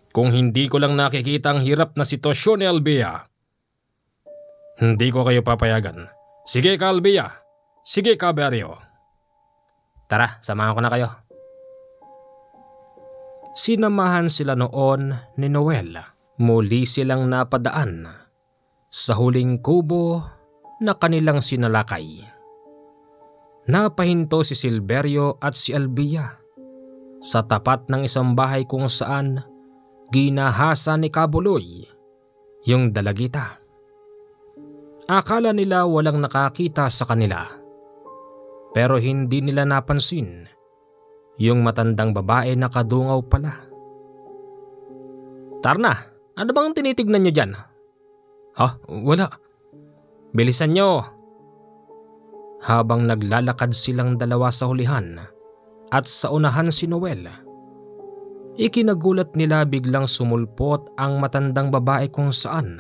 Kung hindi ko lang nakikita ang hirap na sitwasyon ni Albia, hindi ko kayo papayagan. Sige ka, Albia. Sige ka, Berio. Tara, samahan ko na kayo. Sinamahan sila noon ni Noel. Muli silang napadaan sa huling kubo na kanilang sinalakay. Napahinto si Silverio at si Albia sa tapat ng isang bahay kung saan ginahasa ni Kabuloy yung dalagita. Akala nila walang nakakita sa kanila, pero hindi nila napansin yung matandang babae na kadungaw pala. "Tarna, ano bang tinitignan nyo dyan?" Ha? Wala. "Bilisan nyo." Habang naglalakad silang dalawa sa hulihan at sa unahan si Noel, ikinagulat nila biglang sumulpot ang matandang babae kung saan.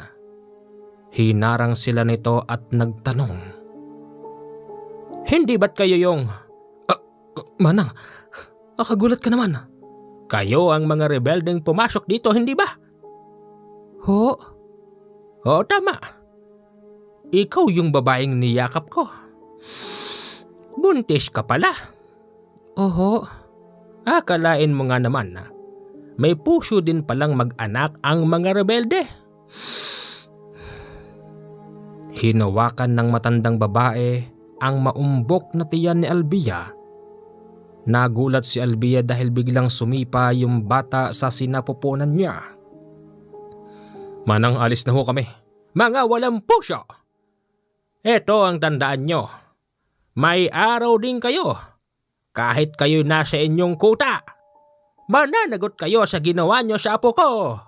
Hinarang sila nito at nagtanong, "Hindi ba't kayo yung..." Manang, akagulat ka naman. "Kayo ang mga rebeldeng pumasok dito, hindi ba?" "Ho? Oo, tama. Ikaw yung babaeng niyakap ko. Buntis ka pala." "Oho." "Akalain mo nga naman na may puso din palang mag-anak ang mga rebelde." Hinawakan ng matandang babae ang maumbok na tiyan ni Albia. Nagulat si Albia dahil biglang sumipa yung bata sa sinapupunan niya. Manang, alis na ho kami. "Mga walang puso! Ito ang tandaan nyo. May araw din kayo. Kahit kayo nasa inyong kuta, mananagot kayo sa ginawa nyo sa apo ko."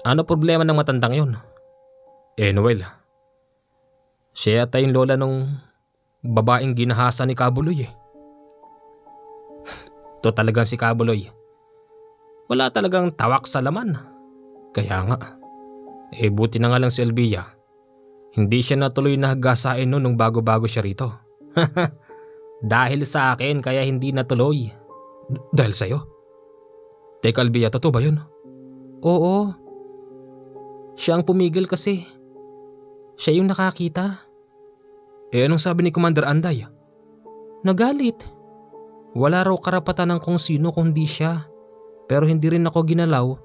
Ano problema ng matandang yun? Noel, siya yata yung lola nung babaeng ginahasa ni Kabuloy eh. Ito talagang si Kabuloy. Wala talagang tawak sa laman. Kaya nga. Buti na nga lang si Albia. Hindi siya natuloy na hagasain nung bago-bago siya rito. Dahil sa akin kaya hindi natuloy. Dahil sa'yo? Teka Albia, totoo ba yun? Oo. Siya ang pumigil kasi. Siya yung nakakita. Anong sabi ni Commander Anday? Nagalit. Wala raw karapatan ng kung sino kundi siya. Pero hindi rin ako ginalaw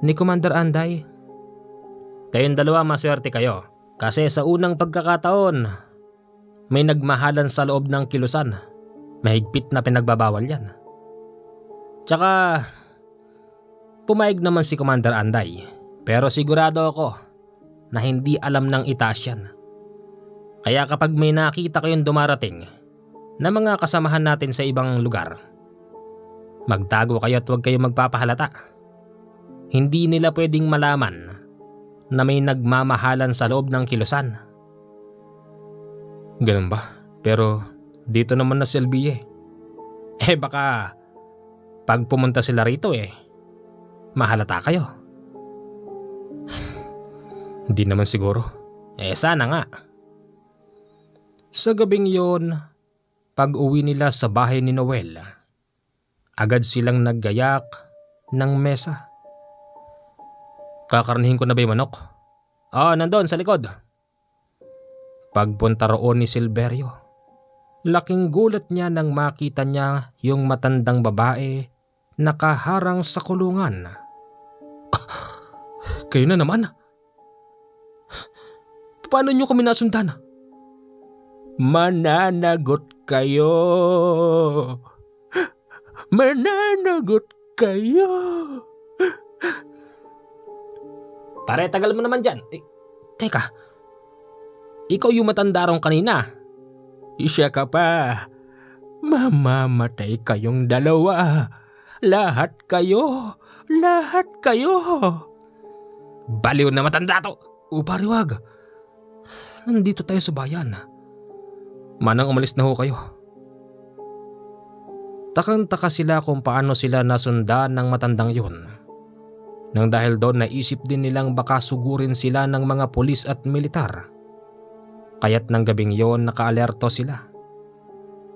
ni Commander Anday. Kayong dalawa maswerte kayo. Kasi sa unang pagkakataon, may nagmahalan sa loob ng kilusan. Mahigpit na pinagbabawal yan. Tsaka, pumayag naman si Commander Anday. Pero sigurado ako na hindi alam ng itaas yan. Kaya kapag may nakita kayong dumarating na mga kasamahan natin sa ibang lugar, magtago kayo at huwag kayong magpapahalata. Hindi nila pwedeng malaman na may nagmamahalan sa loob ng kilusan. Ganun ba? Pero dito naman na si Albia eh. Baka pag pumunta sila rito mahalata kayo. Hindi naman siguro. Sana nga. Sa gabing yon, pag uwi nila sa bahay ni Noel, agad silang naggayak ng mesa. Kakarnihin ko na ba yung manok? Nandun sa likod. Pagpunta roon ni Silverio, laking gulat niya nang makita niya yung matandang babae nakaharang sa kulungan. Kayo na naman? Paano nyo kami nasundan? Mananagot kayo. Mananagot kayo. Pare, tagal mo naman dyan. Teka, ikaw yung matanda rong kanina. Siya ka pa. Mamamatay kayong dalawa. Lahat kayo. Lahat kayo. Baliw na matanda to. Pare, wag. Nandito tayo sa bayan. Manang, umalis na ho kayo. Takang-taka sila kung paano sila nasundan ng matandang yun. Nang dahil doon naisip din nilang baka sugurin sila ng mga pulis at militar. Kaya't ng gabing yon nakaalerto sila.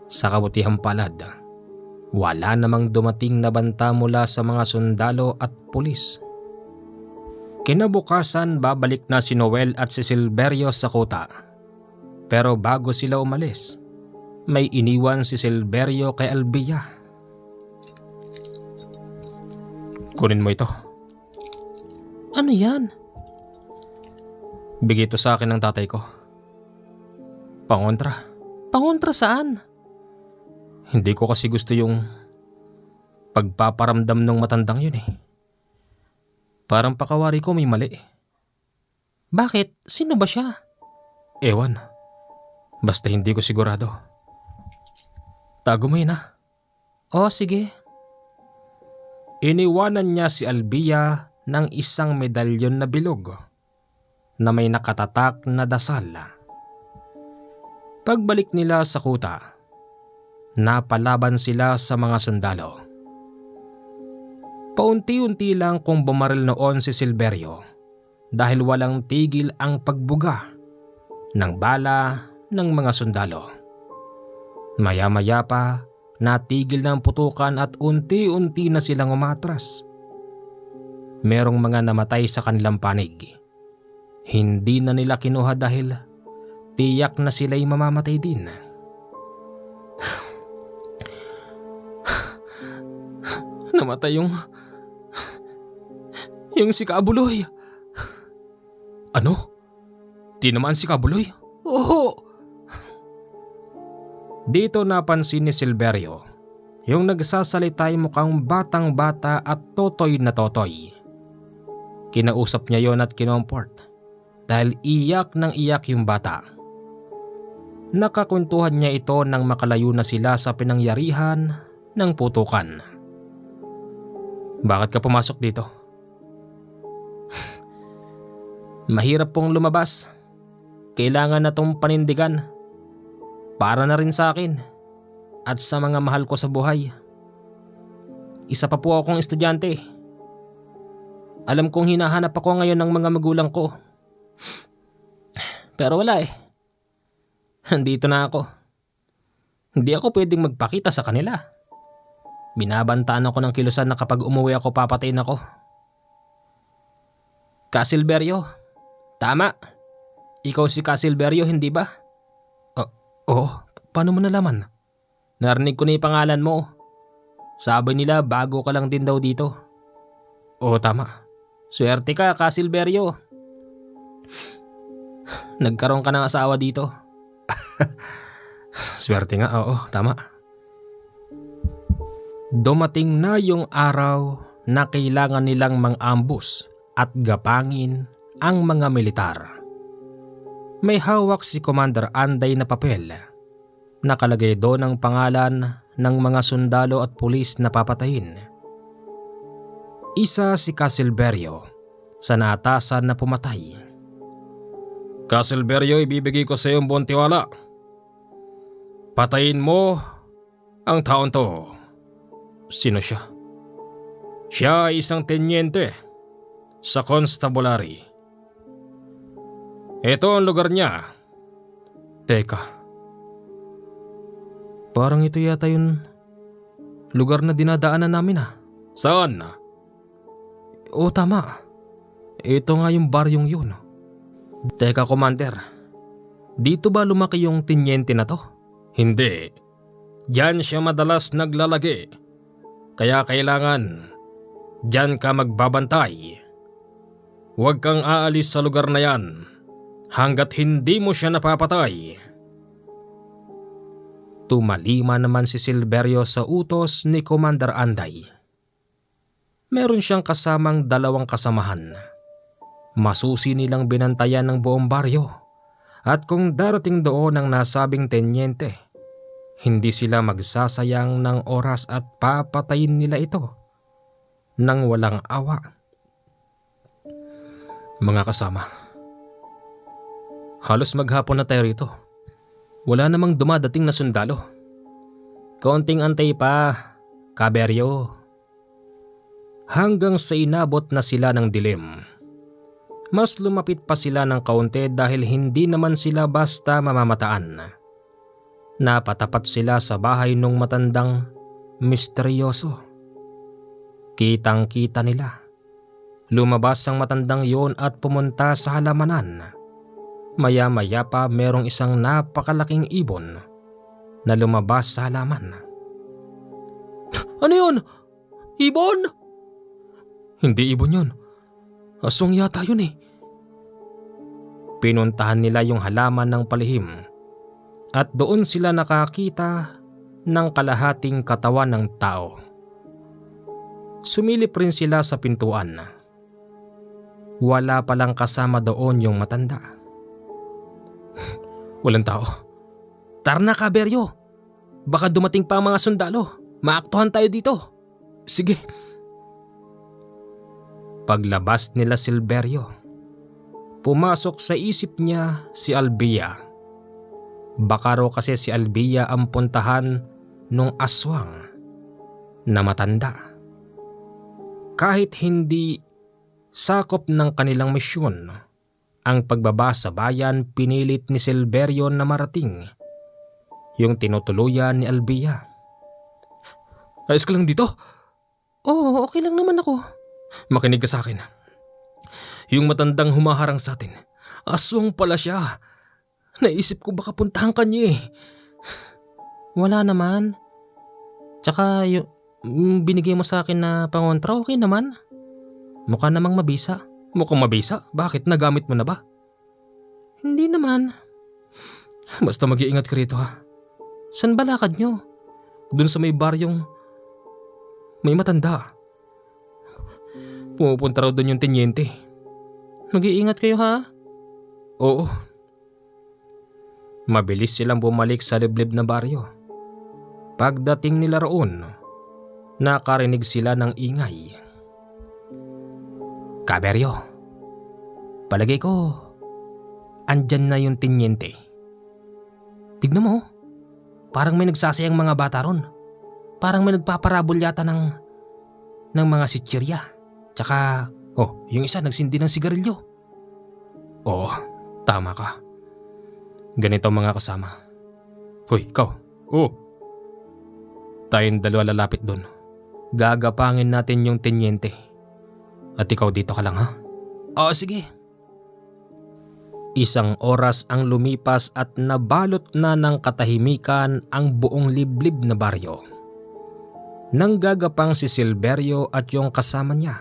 Sa kabutihang palad, wala namang dumating na banta mula sa mga sundalo at pulis. Kinabukasan babalik na si Noel at si Silverio sa kuta. Pero bago sila umalis, may iniwan si Silverio kay Albia. Kunin mo ito. Ano yan? Bigay ito sa akin ng tatay ko. Pangontra. Pangontra saan? Hindi ko kasi gusto yung pagpaparamdam ng matandang yun eh. Parang pakawari ko may mali. Bakit? Sino ba siya? Ewan. Basta hindi ko sigurado. Tago mo yun ah. Oh, sige. Iniwanan niya si Albia ng isang medalyon na bilog na may nakatatak na dasal. Pagbalik nila sa kuta, napalaban sila sa mga sundalo. Paunti-unti lang kung bumaril noon si Silverio dahil walang tigil ang pagbuga ng bala ng mga sundalo. Maya-maya pa, natigil ng putukan at unti-unti na silang umatras. Merong mga namatay sa kanilang panig. Hindi na nila kinuha dahil tiyak na sila'y mamamatay din. Namatay yung si Kabuloy. Ano? Tinamaan si Kabuloy? Oo! Dito napansin ni Silverio yung nagsasalitay mukhang batang-bata at totoy na totoy. Kinausap niya yon at kinomport dahil iyak ng iyak yung bata. Nakakwentuhan niya ito nang makalayo na sila sa pinangyarihan ng putukan. Bakit ka pumasok dito? Mahirap pong lumabas. Kailangan na tong panindigan. Para na rin sa akin at sa mga mahal ko sa buhay. Isa pa po akong estudyante. Alam kong hinahanap ako ngayon ng mga magulang ko. Pero wala eh. Nandito na ako. Hindi ako pwedeng magpakita sa kanila. Binabantaan ako ng kilusan na kapag umuwi ako papatayin ako. Silverio, tama. Ikaw si Silverio, hindi ba? Oo, paano mo nalaman? Narinig ko na yung pangalan mo. Sabi nila bago ka lang din daw dito. Oo, tama. Swerte ka, Silverio. Nagkaroon ka ng asawa dito. Swerte nga, oo, tama. Dumating na yung araw na kailangan nilang mang-ambus at gapangin ang mga militar. May hawak si Commander Anday na papel. Nakalagay doon ang pangalan ng mga sundalo at pulis na papatayin. Isa si Silverio sa naatasan na pumatay. Silverio, ibibigay ko sa iyong buong tiwala. Patayin mo ang taon to. Sino siya? Siya ay isang tenyente sa constabulary. Ito ang lugar niya. Teka. Parang ito yata yung lugar na dinadaanan namin ah. Saan? Oo, tama. Ito nga yung baryong yun. Teka, Commander. Dito ba lumaki yung tenyente na to? Hindi. Diyan siya madalas naglalagi. Kaya kailangan diyan ka magbabantay. Huwag kang aalis sa lugar na yan hanggat hindi mo siya napapatay. Tumalima naman si Silverio sa utos ni Commander Anday. Meron siyang kasamang 2 kasamahan. Masusi nilang binantayan ng buong baryo at kung darating doon ang nasabing tenyente, hindi sila magsasayang ng oras at papatayin nila ito nang walang awa. Mga kasama, halos maghapon na tayo rito. Wala namang dumadating na sundalo. Konting antay pa, Kaberyo. Hanggang sa inabot na sila ng dilim. Mas lumapit pa sila ng kaunti dahil hindi naman sila basta mamamataan. Napatapat sila sa bahay nung matandang misteryoso. Kitang-kita nila. Lumabas ang matandang yon at pumunta sa halamanan. Maya-maya pa merong isang napakalaking ibon na lumabas sa halaman. Ano yun? Ibon? Hindi ibon yun. Aswang yata yun eh. Pinuntahan nila yung halaman ng palihim at doon sila nakakita ng kalahating katawan ng tao. Sumilip rin sila sa pintuan. Wala palang kasama doon yung matanda. Walang tao. Tara na, Kaberyo. Baka dumating pa ang mga sundalo. Maaktuhan tayo dito. Sige. Paglabas nila Silverio, pumasok sa isip niya si Albia. Baka raw kasi si Albia ang puntahan nung aswang na matanda. Kahit hindi sakop ng kanilang misyon ang pagbaba sa bayan, pinilit ni Silverio na marating yung tinutuluyan ni Albia. Ayos ka lang dito? Oo, okay lang naman ako. Makinig ka sa akin. Yung matandang humaharang sa atin, aswang pala siya. Naisip ko baka puntahan ka niya eh. Wala naman. Tsaka yung binigay mo sa akin na pangontra, okay naman. Mukha namang mabisa. Mukhang mabisa? Bakit? Nagamit mo na ba? Hindi naman. Basta mag-iingat ka rito ha. San ba lakad nyo? Doon sa may baryong may matanda. Pumupunta raw doon yung tenyente. Mag-iingat kayo ha? Oo. Mabilis silang bumalik sa liblib na baryo. Pagdating nila roon, nakarinig sila ng ingay. Kaberyo, palagay ko, andyan na yung tenyente. Tignan mo, parang may nagsasayang mga bata ron. Parang may nagpaparabol yata ng mga sitsirya. Tsaka, yung isa nagsindi ng sigarilyo. Oo, tama ka. Ganito ang mga kasama. Hoy, ikaw. Oo. Tayong dalawa lalapit doon. Gagapangin natin yung tenyente. At ikaw dito ka lang ha? Oo, sige. Isang oras ang lumipas at nabalot na ng katahimikan ang buong liblib na baryo. Nanggagapang si Silverio at yung kasama niya.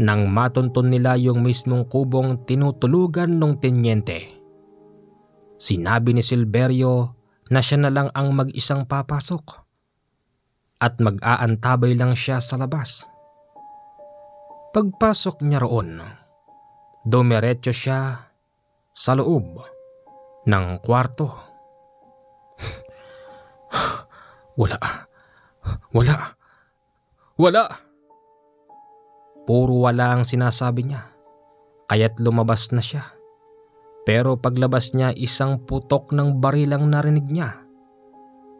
Nang matunton nila yung mismong kubong tinutulugan ng tenyente, sinabi ni Silverio na siya na lang ang mag-isang papasok at mag-aantabay lang siya sa labas. Pagpasok niya roon, dumiretso siya sa loob ng kwarto. Wala! Puro wala ang sinasabi niya, kaya't lumabas na siya. Pero paglabas niya, isang putok ng barilang narinig niya.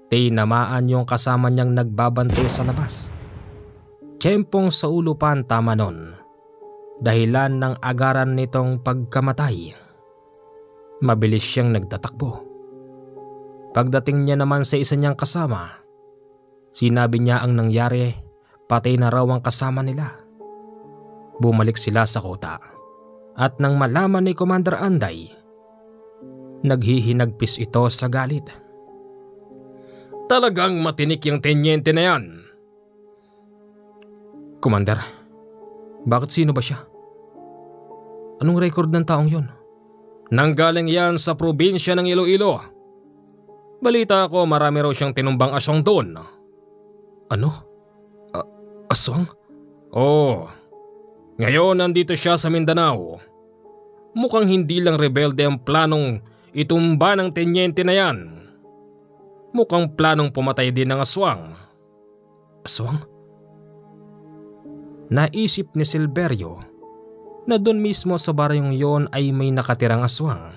Tinamaan yung kasama niyang nagbabantay sa labas. Tiyempong sa ulo pa ang tama nun, dahilan ng agaran nitong pagkamatay. Mabilis siyang nagtatakbo. Pagdating niya naman sa isa niyang kasama, sinabi niya ang nangyari, pati na raw ang kasama nila. Bumalik sila sa kuta at nang malaman ni Commander Anday, naghihinagpis ito sa galit. Talagang matinik yung tenyente na yan. Commander, bakit sino ba siya? Anong record ng taong yun? Nanggaling yan sa probinsya ng Iloilo. Balita ko marami raw siyang tinumbang aswang doon. Ano? Aswang? Oo. Ngayon nandito siya sa Mindanao. Mukhang hindi lang rebelde ang planong itumba ng tenyente na yan. Mukhang planong pumatay din ng aswang. Aswang? Naisip ni Silverio na doon mismo sa baryong yon ay may nakatirang aswang.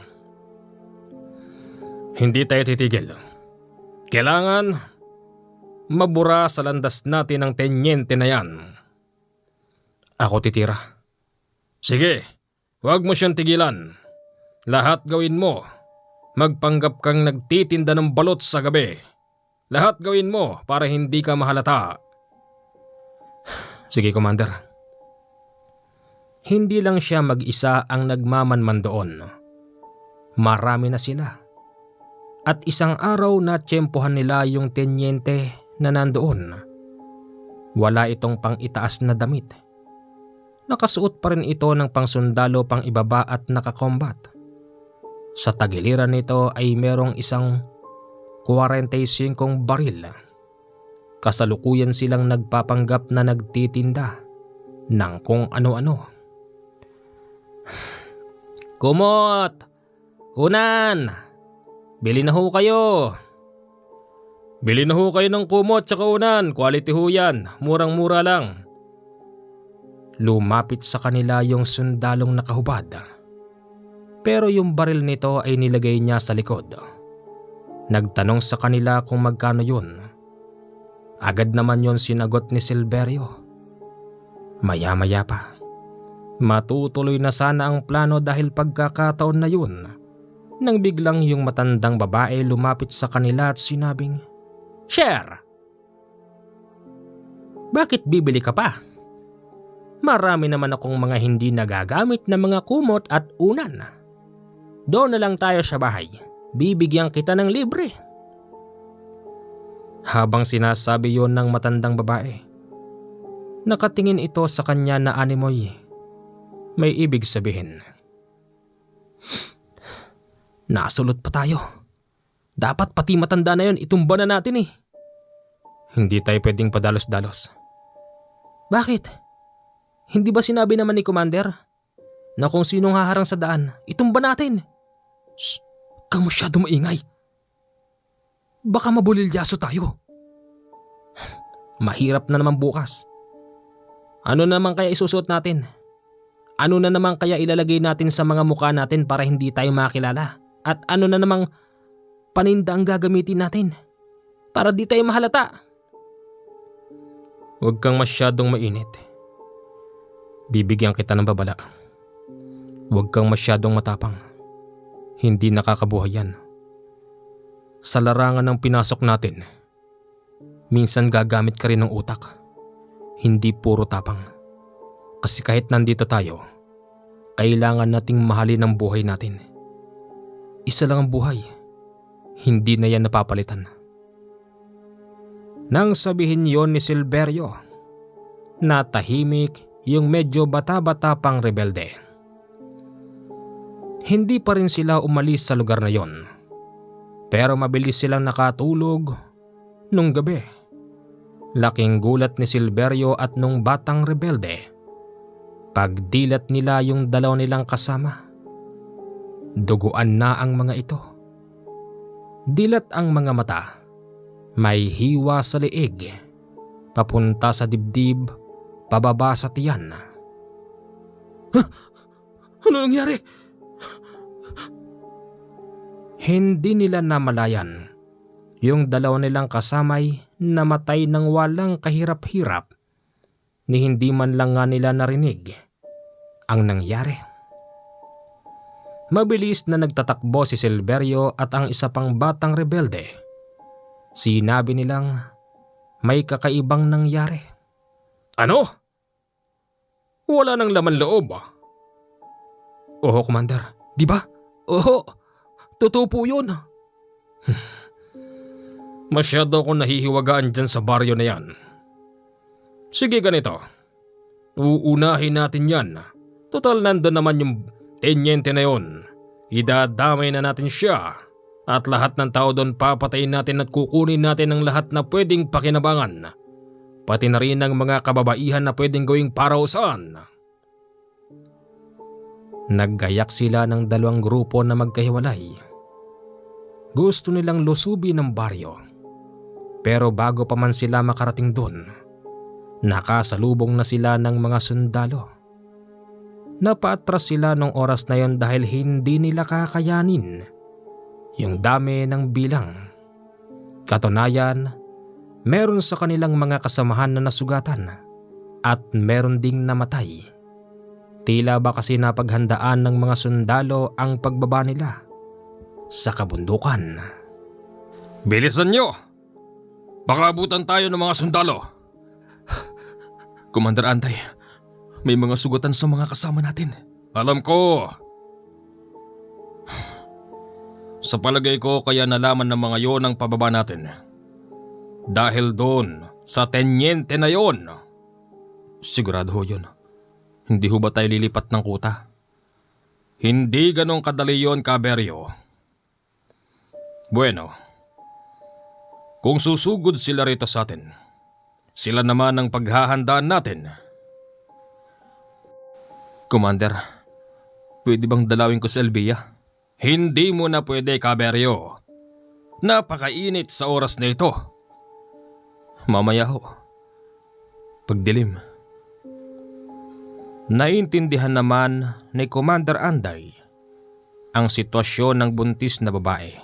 Hindi tayo titigil. Kailangan mabura sa landas natin ang tenyente na yan. Ako titira. Sige, huwag mo siyang tigilan. Lahat gawin mo. Magpanggap kang nagtitinda ng balot sa gabi. Lahat gawin mo para hindi ka mahalata. Sige, Commander. Hindi lang siya mag-isa ang nagmamanman doon. Marami na sila. At isang araw na tiyempohan nila yung tenyente na nandoon. Wala itong pang itaas na damit. Nakasuot pa rin ito ng pangsundalo pang ibaba at nakakombat. Sa tagiliran nito ay merong isang 45 baril. Kasalukuyan silang nagpapanggap na nagtitinda ng kung ano-ano. Kumot! Unan! Bili na ho kayo! Bili na ho kayo ng kumot tsaka unan. Quality ho yan. Murang-mura lang. Lumapit sa kanila yung sundalong nakahubad. Pero yung baril nito ay nilagay niya sa likod. Nagtanong sa kanila kung magkano yun. Agad naman yon sinagot ni Silverio. Maya-maya pa. Matutuloy na sana ang plano dahil pagkakataon na yun. Nang biglang yung matandang babae lumapit sa kanila at sinabing, "Sir! Bakit bibili ka pa? Marami naman akong mga hindi nagagamit na mga kumot at unan. Doon na lang tayo sa bahay. Bibigyan kita ng libre." Habang sinasabi yon ng matandang babae, nakatingin ito sa kanya na animoy. May ibig sabihin. Nasulot pa tayo. Dapat pati matanda na yon itumba na natin eh. Hindi tayo pwedeng padalos-dalos. Bakit? Hindi ba sinabi naman ni Commander na kung sinong haharang sa daan, itumba natin? Shh! Kang masyado maingay. Baka mabulilyaso tayo. Mahirap na naman bukas. Ano naman kaya isusuot natin? Ano na naman kaya ilalagay natin sa mga mukha natin para hindi tayo makilala? At ano na namang paninda ang gagamitin natin para di tayo mahalata? Huwag kang masyadong mainit. Bibigyan kita ng babala. Huwag kang masyadong matapang. Hindi nakakabuhay yan. Sa larangan ng pinasok natin, minsan gagamit ka rin ng utak. Hindi puro tapang. Kasi kahit nandito tayo, kailangan nating mahalin ang buhay natin. Isa lang ang buhay. Hindi na yan napapalitan. Nang sabihin yon ni Silverio, natahimik yung medyo bata-bata pang rebelde. Hindi pa rin sila umalis sa lugar na yon. Pero mabilis silang nakatulog nung gabi. Laking gulat ni Silverio at nung batang rebelde. Pagdilat nila yung dalaw nilang kasama. Duguan na ang mga ito. Dilat ang mga mata. May hiwa sa leeg. Papunta sa dibdib, pababa sa tiyan. Ano nangyari? Hindi nila namalayan. Yung dalaw nilang kasamay namatay ng walang kahirap-hirap ni hindi man lang nga nila narinig ang nangyari. Mabilis na nagtatakbo si Silverio at ang isa pang batang rebelde. Sinabi nilang may kakaibang nangyari. Ano? Wala nang laman loob. Oho, Commander. Di ba? Oho. Totoo po yun. Masyado akong nahihiwagaan dyan sa baryo na yan. Sige, ganito. Uunahin natin yan. Total nandun naman yung tenyente na yon. Idadamay na natin siya. At lahat ng tao doon papatayin natin at kukunin natin ang lahat na pwedeng pakinabangan. Pati na rin ang mga kababaihan na pwedeng gawing parausan. Naggayak sila ng dalawang grupo na magkahiwalay. Gusto nilang lusubin ang baryo. Pero bago pa man sila makarating doon, nakasalubong na sila ng mga sundalo. Napaatras sila nung oras na yon dahil hindi nila kakayanin yung dami ng bilang. Katunayan, meron sa kanilang mga kasamahan na nasugatan at meron ding namatay. Tila ba kasi napaghandaan ng mga sundalo ang pagbaba nila sa kabundukan. Bilisan nyo! Baka abutan tayo ng mga sundalo. Commander Antay, may mga sugatan sa mga kasama natin. Alam ko. Sa palagay ko kaya nalaman ng mga yon ang pababa natin. Dahil doon sa tenyente na yon. Sigurado ho yun. Hindi ho ba tayo lilipat ng kuta? Hindi ganong kadali yon, Caberio. Bueno, kung susugod sila rito sa atin, sila naman ang paghahandaan natin. Commander, pwede bang dalawin ko sa Elvia? Hindi mo na pwede, Caberio. Napakainit sa oras na ito. Mamaya ho. Pagdilim. Naiintindihan naman ni Commander Anday ang sitwasyon ng buntis na babae.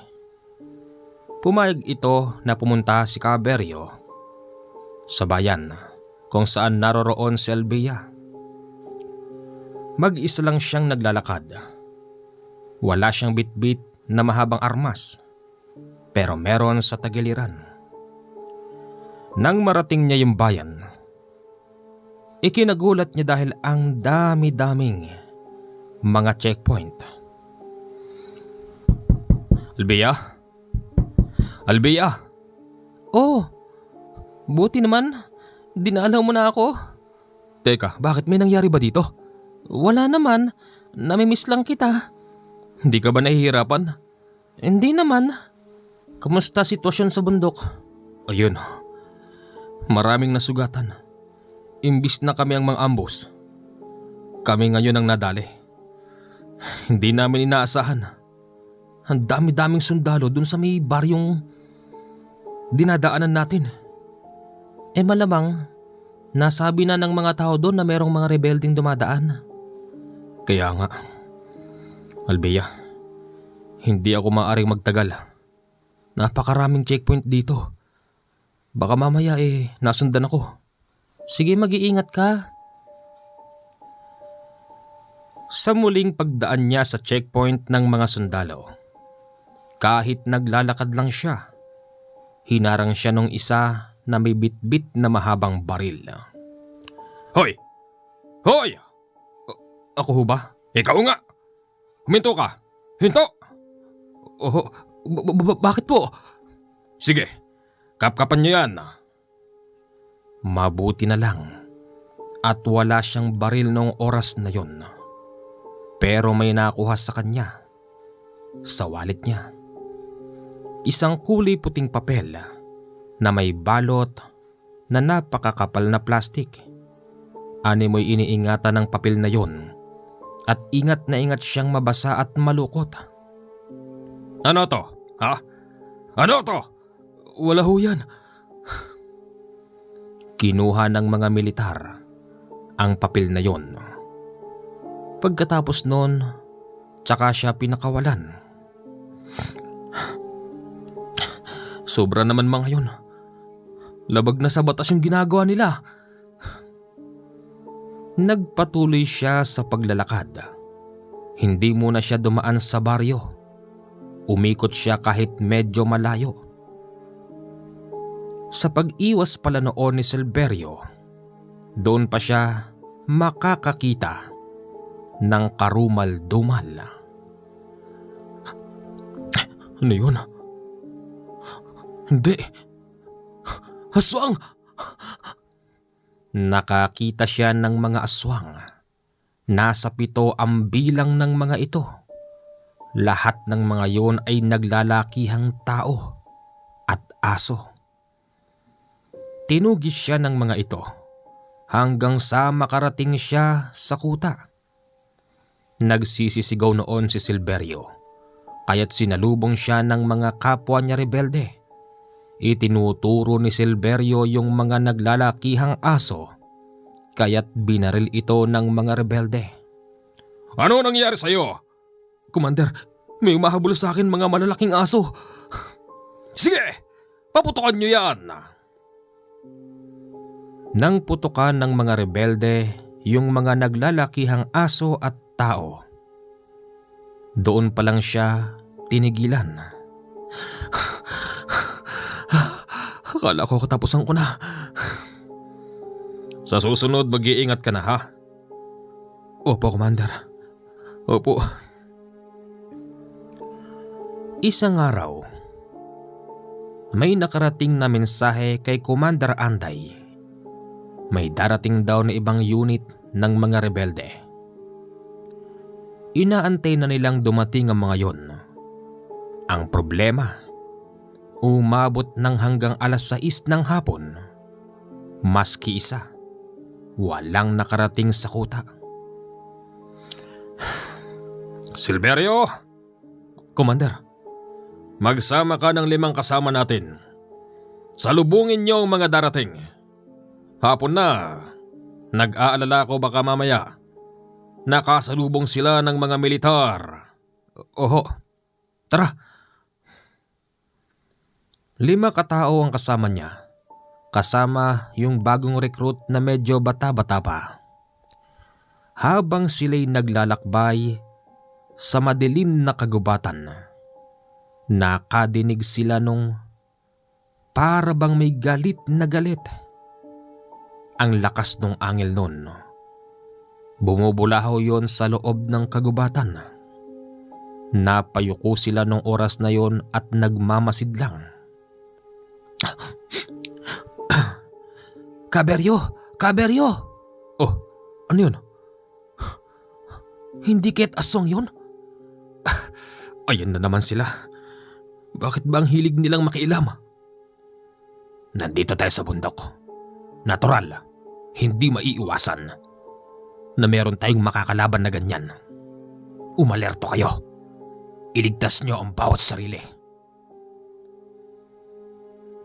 Pumayag ito na pumunta si Caberio sa bayan kung saan naroroon si Elvia. Mag-isa lang siyang naglalakad. Wala siyang bitbit na mahabang armas, pero meron sa tagiliran. Nang marating niya yung bayan, ikinagulat niya dahil ang dami-daming mga checkpoint. Elvia? Elvia? Oh, buti naman. Dinalaw mo na ako. Teka, bakit may nangyari ba dito? Wala naman. Namimiss lang kita. Hindi ka ba nahihirapan? Hindi naman. Kamusta sitwasyon sa bundok? Ayun. Maraming nasugatan. Imbis na kami ang mga ambos, kami ngayon ang nadali. Hindi namin inaasahan. Ang dami-daming sundalo dun sa may baryong dinadaanan natin. Malamang, nasabi na ng mga tao doon na merong mga rebelding dumadaan. Kaya nga, Elvia, hindi ako maaaring magtagal. Napakaraming checkpoint dito. Baka mamaya nasundan ako. Sige, mag-iingat ka. Sa muling pagdaan niya sa checkpoint ng mga sundalo, kahit naglalakad lang siya, hinarang siya nung isa na may bitbit na mahabang baril. Hoy! Hoy! Ako ho ba? Ikaw nga! Huminto ka! Hinto! Oh, bakit po? Sige, kapkapan niyo yan. Mabuti na lang at wala siyang baril noong oras na yon. Pero may nakuha sa kanya, sa wallet niya. Isang kulay puting papel na may balot na napakakapal na plastik. Ani mo'y iniingatan ng papel na yon at ingat na ingat siyang mabasa at malukot. Ano to? Ha? Ano to? Wala ho yan. Kinuha ng mga militar ang papel na yon. Pagkatapos noon, tsaka siya pinakawalan. Sobra naman mga yun. Labag na sa batas yung ginagawa nila. Nagpatuloy siya sa paglalakad. Hindi muna siya dumaan sa baryo. Umikot siya kahit medyo malayo. Sa pag-iwas pala noon ni Silverio, doon pa siya makakakita ng karumal-dumal. Ano yun? Hindi. Aswang! Nakakita siya ng mga aswang. Nasa 7 ang bilang ng mga ito. Lahat ng mga yon ay naglalakihang tao at aso. Tinugis siya ng mga ito hanggang sa makarating siya sa kuta. Nagsisisigaw noon si Silverio, kaya't sinalubong siya ng mga kapwa niya rebelde. Itinuturo ni Silverio yung mga naglalakihang aso, kaya't binaril ito ng mga rebelde. Ano nangyari sa'yo? Commander, may umahabol sa akin mga malalaking aso. Sige, paputukan niyo yan. Nang putukan ng mga rebelde yung mga naglalakihang aso at tao, doon pa lang siya tinigilan. Akala ko katapusan ko na. Sa susunod, mag-iingat ka na, ha? Opo, Commander. Opo. Isang araw, may nakarating na mensahe kay Commander Anday. May darating daw na ibang unit ng mga rebelde. Inaantay na nilang dumating ang mga yon. Ang problema, umabot ng hanggang alas 6 ng hapon. Maski isa, walang nakarating sa kuta. Silverio, Commander, magsama ka ng 5 kasama natin. Salubungin niyo ang mga darating. Hapon na, nag-aalala ko baka mamaya nakasalubong sila ng mga militar. oho, tara. 5 katao ang kasama niya, kasama yung bagong recruit na medyo bata-bata pa. Habang sila'y naglalakbay sa madilim na kagubatan, nakadinig sila nung para bang may galit na galit. Ang lakas nung angel nun. Bumubulahaw yon sa loob ng kagubatan. Napayuko sila nung oras na yon at nagmamasid lang. Kaberyo! Kaberyo! Oh, ano yun? Hindi ket aswang yun? Ayan na naman sila. Bakit ba ang hilig nilang makialam? Nandito tayo sa bundok. Natural, hindi maiiwasan na meron tayong makakalaban na ganyan. Umalerto kayo. Iligtas nyo ang bawat sarili.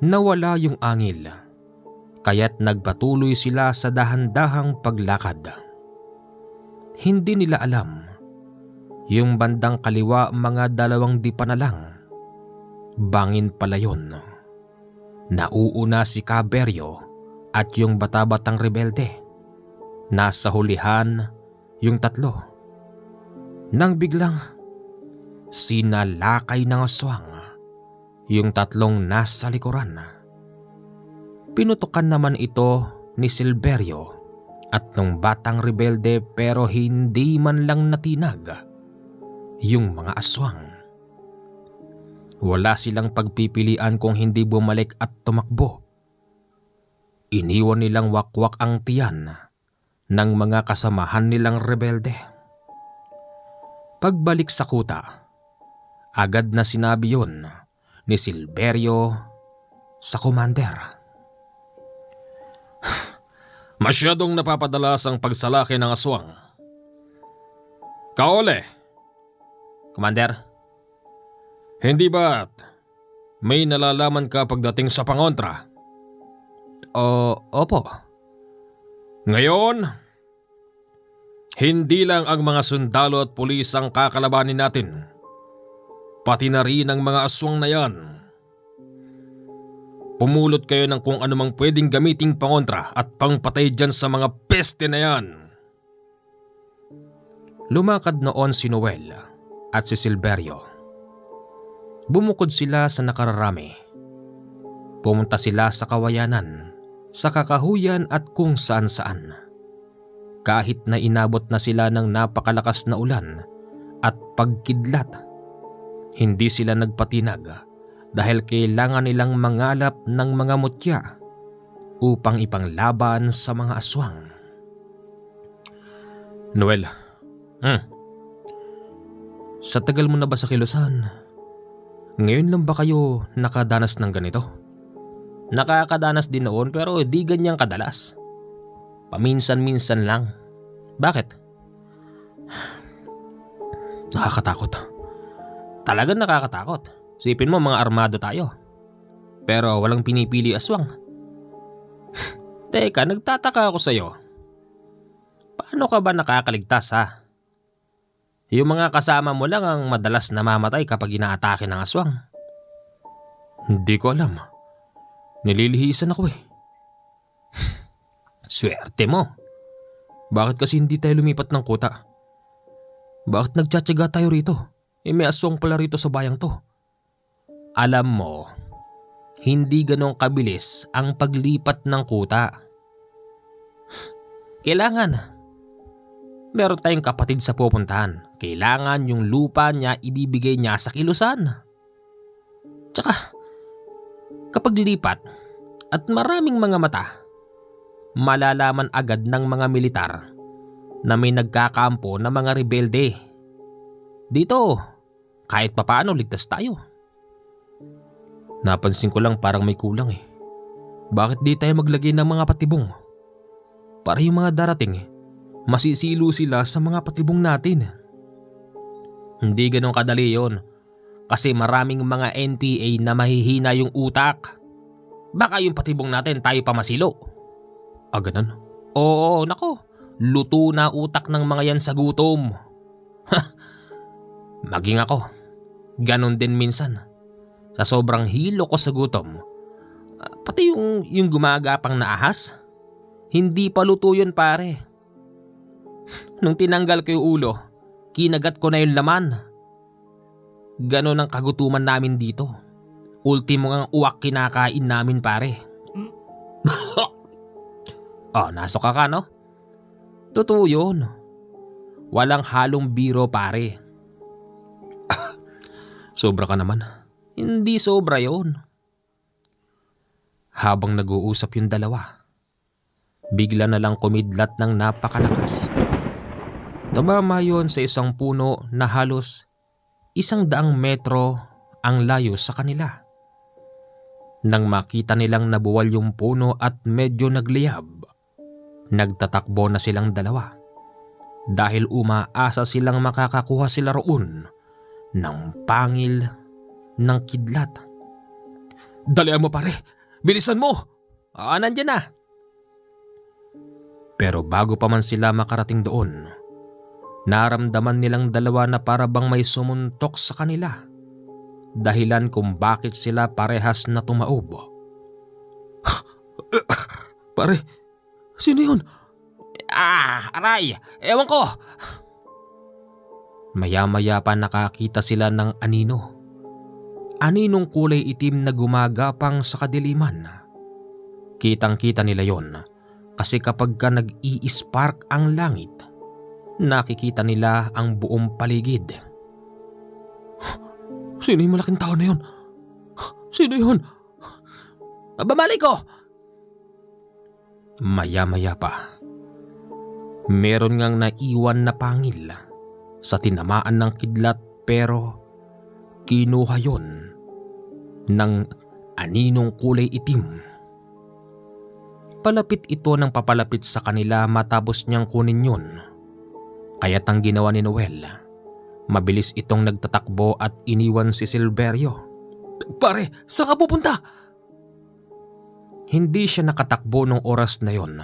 Nawala yung angil, kaya't nagpatuloy sila sa dahan-dahang paglakad. Hindi nila alam, yung bandang kaliwa mga 2 dipa na lang. Bangin pala yun. Nauuna si Kaberyo at yung bata-batang rebelde. Nasa hulihan yung 3. Nang biglang sinalakay ng aswang yung 3 nasa likuran. Pinutukan naman ito ni Silverio at ng batang rebelde pero hindi man lang natinag yung mga aswang. Wala silang pagpipilian kung hindi bumalik at tumakbo. Iniwan nilang wakwak ang tiyan ng mga kasamahan nilang rebelde. Pagbalik sa kuta, agad na sinabi yun ni Silverio sa commander. Masyadong napapadalas ang pagsalaki ng aswang. Kaole, Commander, hindi ba't may nalalaman ka pagdating sa pangontra? opo. Ngayon, hindi lang ang mga sundalo at pulis ang kakalabanin natin. Pati na rin ang mga aswang na yan. Pumulot kayo ng kung anumang pwedeng gamiting pangontra at pangpatay dyan sa mga peste na yan. Lumakad noon si Noel at si Silverio. Bumukod sila sa nakararami. Pumunta sila sa kawayanan, sa kakahuyan at kung saan-saan. Kahit na inabot na sila ng napakalakas na ulan at pagkidlat, hindi sila nagpatinag dahil kailangan nilang mangalap ng mga mutya upang ipanglaban sa mga aswang. Noel, sa tagal mo na ba sa kilusan? Ngayon lang ba kayo nakadanas ng ganito? Nakakadanas din noon pero di ganyang kadalas. Paminsan-minsan lang. Bakit? Nakakatakot. Talagang nakakatakot. Isipin mo mga armado tayo. Pero walang pinipili aswang. Teka, nagtataka ako sa'yo. Paano ka ba nakakaligtas ha? Yung mga kasama mo lang ang madalas namamatay kapag inaatake ng aswang. Hindi ko alam. Nililihisan ako eh. Swerte mo. Bakit kasi hindi tayo lumipat ng kuta? Bakit nagtsatsaga tayo rito? May aswang pala rito sa bayang to. Alam mo, hindi ganong kabilis ang paglipat ng kuta. Kailangan. Meron tayong kapatid sa pupuntahan. Kailangan yung lupa niya ibibigay niya sa kilusan. Tsaka kapag lipat at maraming mga mata, malalaman agad ng mga militar na may nagkakampo na mga rebelde. Dito, kahit papaano ligtas tayo. Napansin ko lang parang may kulang eh. Bakit di tayo maglagay ng mga patibong? Para yung mga darating, masisilo sila sa mga patibong natin. Hindi ganun kadali yon. Kasi maraming mga NPA na mahihina yung utak. Baka yung patibong natin tayo pa masilo. Ganun? Oo, nako. Luto na utak ng mga yan sa gutom. Maging ako. Ganon din minsan. Sa sobrang hilo ko sa gutom. Pati yung gumagapang na ahas. Hindi pa luto yun pare. Nung tinanggal ko yung ulo, kinagat ko na yung laman. Ganon ang kagutuman namin dito. Ultimo ang uwak kinakain namin pare. Nasuka ka no? Totoo yun. Walang halong biro pare. Sobra ka naman. Hindi sobra yon. Habang nag-uusap yung dalawa, bigla na lang kumidlat ng napakalakas. Tumama yon sa isang puno na halos 100 metro ang layo sa kanila. Nang makita nilang nabuwal yung puno at medyo nagliyab, nagtatakbo na silang dalawa dahil umaasa silang makakakuha sila roon ng pangil ng kidlat. Dalian mo pare! Bilisan mo! Nandyan na! Pero bago pa man sila makarating doon, naramdaman nilang dalawa na para bang may sumuntok sa kanila. Dahilan kung bakit sila parehas na tumaob. Pare, sino yun? Aray! Ewan ko! Maya-maya pa nakakita sila ng anino. Aninong kulay itim na gumagapang sa kadiliman. Kitang-kita nila yon kasi kapag ka nag-i-spark ang langit, nakikita nila ang buong paligid. Sino yung malaking tao na yun? Sino yun? Babalik ko! Maya-maya pa, meron ngang naiwan na pangil sa tinamaan ng kidlat pero kinuha yon ng aninong kulay itim. Palapit ito ng papalapit sa kanila matapos niyang kunin yun. Kaya't ang ginawa ni Noel, mabilis itong nagtatakbo at iniwan si Silverio. Pare, saan ka pupunta? Hindi siya nakatakbo nung oras na yon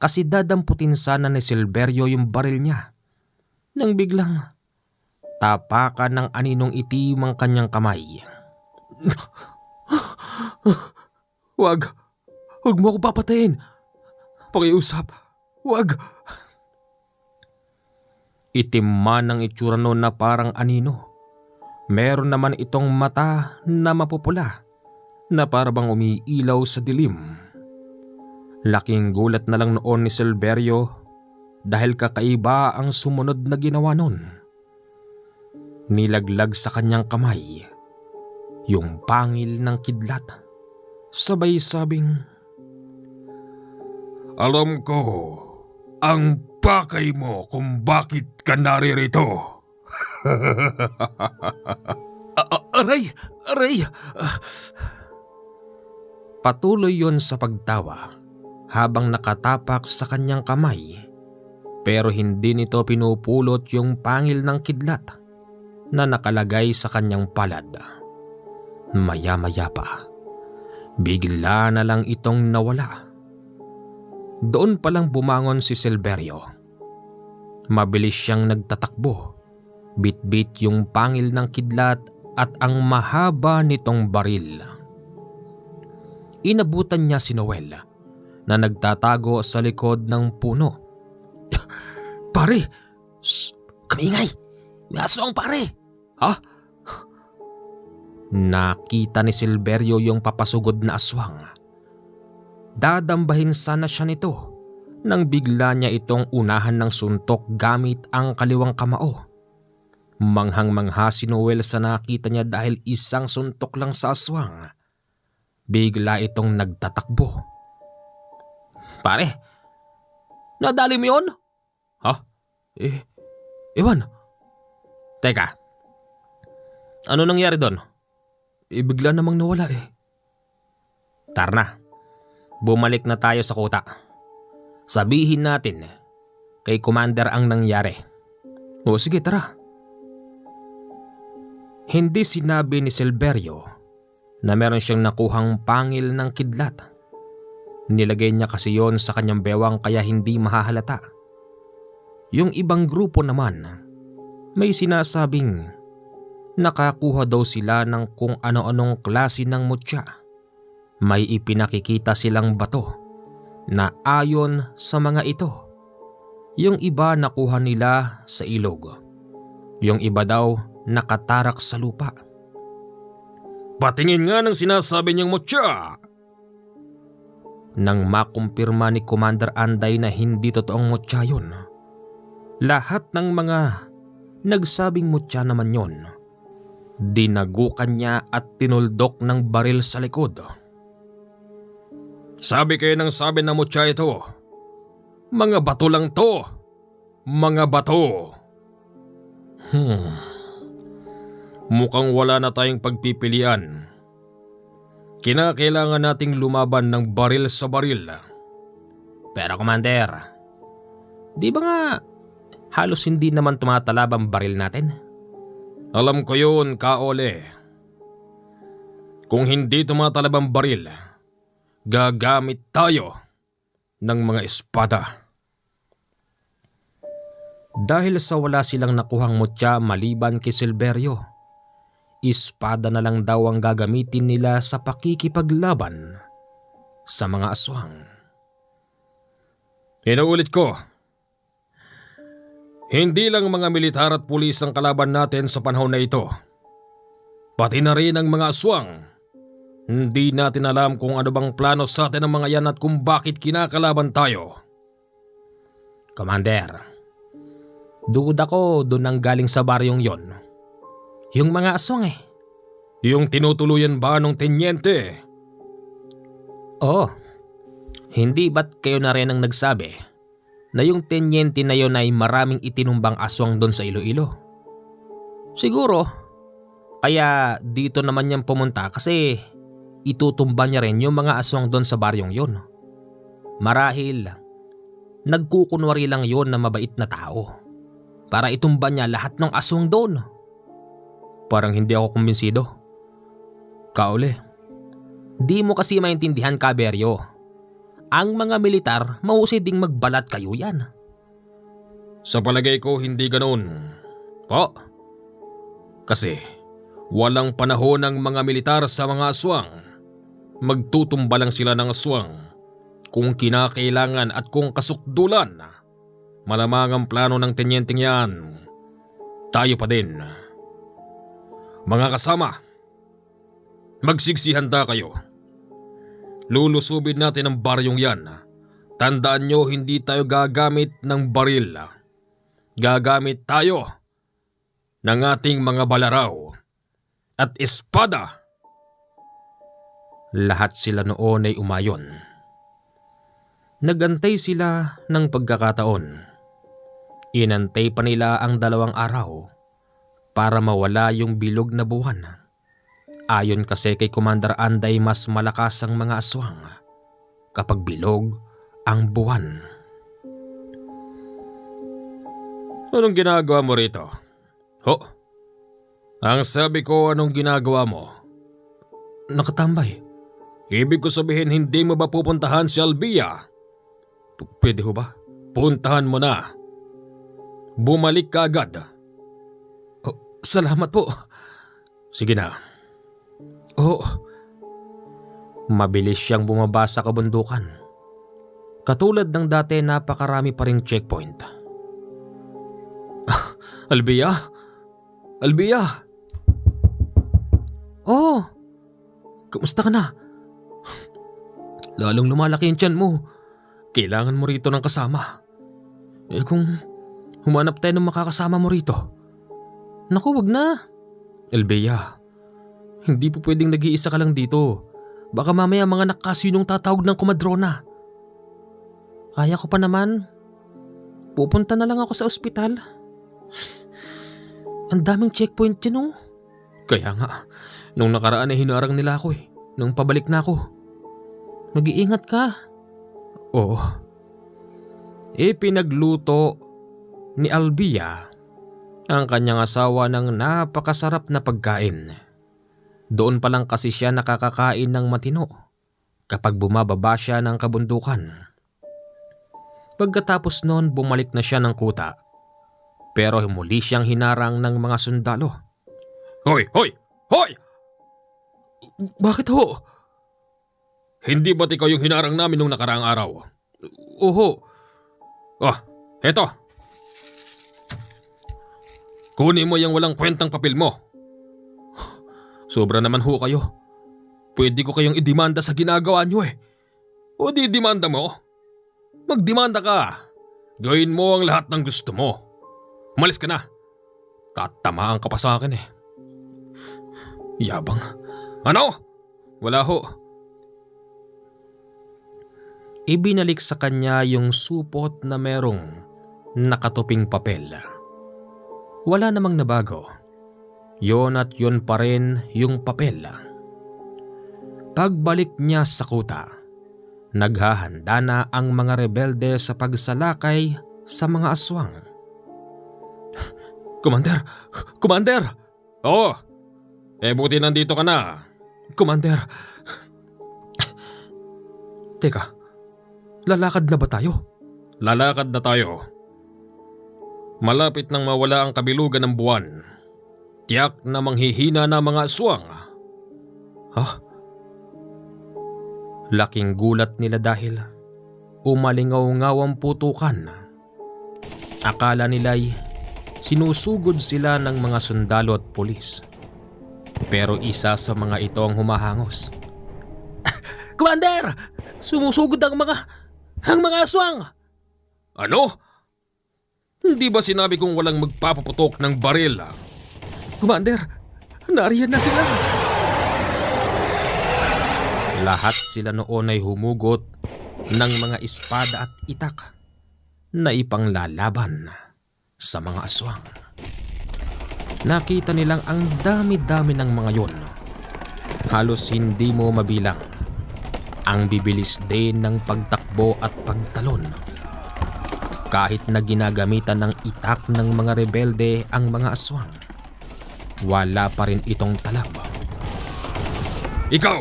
kasi dadamputin sana ni Silverio yung baril niya. Nang biglang tapakan ng aninong itim ang kanyang kamay. Wag mo ako papatayin. Pakiusap, wag. Itim man ang itsura noon na parang anino. Meron naman itong mata na mapupula na parang umiilaw sa dilim. Laking gulat na lang noon ni Silverio dahil kakaiba ang sumunod na ginawa noon. Nilaglag sa kanyang kamay yung pangil ng kidlat. Sabay sabing, Alam ko ang pakay mo kung bakit ka naririto. Aray! Patuloy yon sa pagtawa habang nakatapak sa kanyang kamay, pero hindi nito pinupulot yung pangil ng kidlat na nakalagay sa kanyang palad. Maya-maya pa, bigla na lang itong nawala. Doon palang bumangon si Silverio. Mabilis siyang nagtatakbo. Bit-bit yung pangil ng kidlat at ang mahaba nitong baril. Inabutan niya si Noel na nagtatago sa likod ng puno. Pare! Shh! Kamingay! May aswang pare! Ha? Nakita ni Silverio yung papasugod na aswang. Dadambahin sana siya nito nang bigla niya itong unahan ng suntok gamit ang kaliwang kamao. Manghang-mangha si Noel sa nakita niya dahil isang suntok lang sa aswang. Bigla itong nagtatakbo. Pare, nadali mo yun? Ha? Ewan. Teka, ano nangyari doon? Bigla namang nawala eh. Tara na, bumalik na tayo sa kuta. Sabihin natin kay Commander ang nangyari. O sige, tara. Hindi sinabi ni Silverio na meron siyang nakuhang pangil ng kidlat. Nilagay niya kasi yon sa kanyang bewang kaya hindi mahahalata. Yung ibang grupo naman, may sinasabing nakakuha daw sila ng kung ano-anong klase ng mutya. May ipinakikita silang bato na ayon sa mga ito. Yung iba nakuha nila sa ilog. Yung iba daw nakatarak sa lupa. Patingin nga ng sinasabi niyang mutya. Nang makumpirma ni Commander Anday na hindi totoong mutya yun, lahat ng mga nagsabing mutya naman yun, dinagukan niya at tinuldok ng baril sa likod. Sabi kayo ng sabi na mutya ito. Mga bato lang to. Mga bato. Mukhang wala na tayong pagpipilian. Kinakailangan nating lumaban ng baril sa baril. Pero Commander, di ba nga halos hindi naman tumatalab ang baril natin? Alam ko yun, Kaole. Kung hindi tumatalab ang baril, gagamit tayo ng mga espada. Dahil sa wala silang nakuhang mutya maliban kay Silverio, espada na lang daw ang gagamitin nila sa pakikipaglaban sa mga aswang. Inuulit ko, hindi lang mga militar at pulis ang kalaban natin sa panahon na ito. Pati na rin ang mga aswang. Hindi natin alam kung ano bang plano sa atin ng mga yan at kung bakit kinakalaban tayo. Commander, duda ko doon ang galing sa baryong yon. Yung mga aswang eh. Yung tinutuluyan ba nung tenyente? Oo. Hindi ba't kayo na rin ang nagsabi na yung tenyente na yon ay maraming itinumbang aswang doon sa Iloilo? Siguro, kaya dito naman niyang pumunta kasi itutumba niya rin yung mga aswang doon sa baryong yon. Marahil, nagkukunwari lang yon na mabait na tao para itumba niya lahat ng aswang doon. Parang hindi ako kumbinsido. Kaole, di mo kasi maintindihan, Kaberyo. Ang mga militar mahusay ding magbalat kayo yan. Sa palagay ko hindi ganoon. Po. Kasi walang panahon ng mga militar sa mga aswang. Magtutumba lang sila ng aswang kung kinakailangan at kung kasukdulan. Malamang ang plano ng tenyenteng yan. Tayo pa din. Mga kasama, magsigsihanda kayo. Lulusubin natin ang baryong yan. Tandaan nyo, hindi tayo gagamit ng baril. Gagamit tayo ng ating mga balaraw at espada. Lahat sila noon ay umayon. Nagantay sila ng pagkakataon. Inantay pa nila ang 2 araw para mawala yung bilog na buwan. Ayon kasi kay Commander Anday, mas malakas ang mga aswang kapag bilog ang buwan. Anong ginagawa mo rito? Ho? Ang sabi ko, anong ginagawa mo? Nakatambay. Ibig ko sabihin, hindi mo ba pupuntahan si Albia? Pwede ho ba? Puntahan mo na. Bumalik ka agad. Salamat po. Sige na. Mabilis siyang bumaba sa kabundukan. Katulad ng dati, napakarami pa ring checkpoint. Albia? Albia? Oh, kamusta ka na? Lalong lumalaki yung tiyan mo. Kailangan mo rito ng kasama. Kung humanap tayo ng makakasama mo rito. Naku, wag na. Elbea, hindi po pwedeng nag-iisa ka lang dito. Baka mamaya mga nakasinong tatawag ng kumadrona. Kaya ko pa naman. Pupunta na lang ako sa ospital. Ang daming checkpoint dyan oh. Kaya nga, nung nakaraan ay hinarang nila ako eh. Nung pabalik na ako. Mag-iingat ka. Oo. Ipinagluto ni Albia ang kanyang asawa ng napakasarap na pagkain. Doon pa lang kasi siya nakakakain ng matino kapag bumababa siya ng kabundukan. Pagkatapos noon bumalik na siya ng kuta. Pero muli siyang hinarang ng mga sundalo. Hoy! Hoy! Hoy! Bakit ho? Hindi ba't ikaw yung hinarang namin nung nakaraang araw? Oho. Oh, eto. Kunin mo yung walang kwentang papel mo. Sobra naman ho kayo. Pwede ko kayong idemanda sa ginagawa nyo eh. O di demanda mo? Magdemanda ka. Gawin mo ang lahat ng gusto mo. Umalis ka na. Tatamaan ka pa sa akin eh. Yabang. Ano? Wala ho. Ibinalik sa kanya yung supot na merong nakatuping papel. Wala namang nabago. Yon at yon pa rin yung papel. Pagbalik niya sa kuta, naghahanda na ang mga rebelde sa pagsalakay sa mga aswang. Commander! Commander! Oo! Buti nandito ka na. Commander! Teka. Lalakad na ba tayo? Lalakad na tayo. Malapit nang mawala ang kabilugan ng buwan. Tiyak na manghihina na mga aswang. Ha? Laking gulat nila dahil umalingaw-ngaw ang putukan. Akala nila'y sinusugod sila ng mga sundalo at pulis. Pero isa sa mga ito ang humahangos. Commander! Sumusugod ang mga aswang! Ano? Hindi ba sinabi kong walang magpapaputok ng baril? Commander, nariyan na sila. Lahat sila noon ay humugot ng mga espada at itak na ipanglalaban sa mga aswang. Nakita nilang ang dami-dami ng mga yon. Halos hindi mo mabilang. Ang bibilis din ng pagtakbo at pagtalon. Kahit na ginagamitan ng itak ng mga rebelde ang mga aswang, wala pa rin itong talab. Ikaw!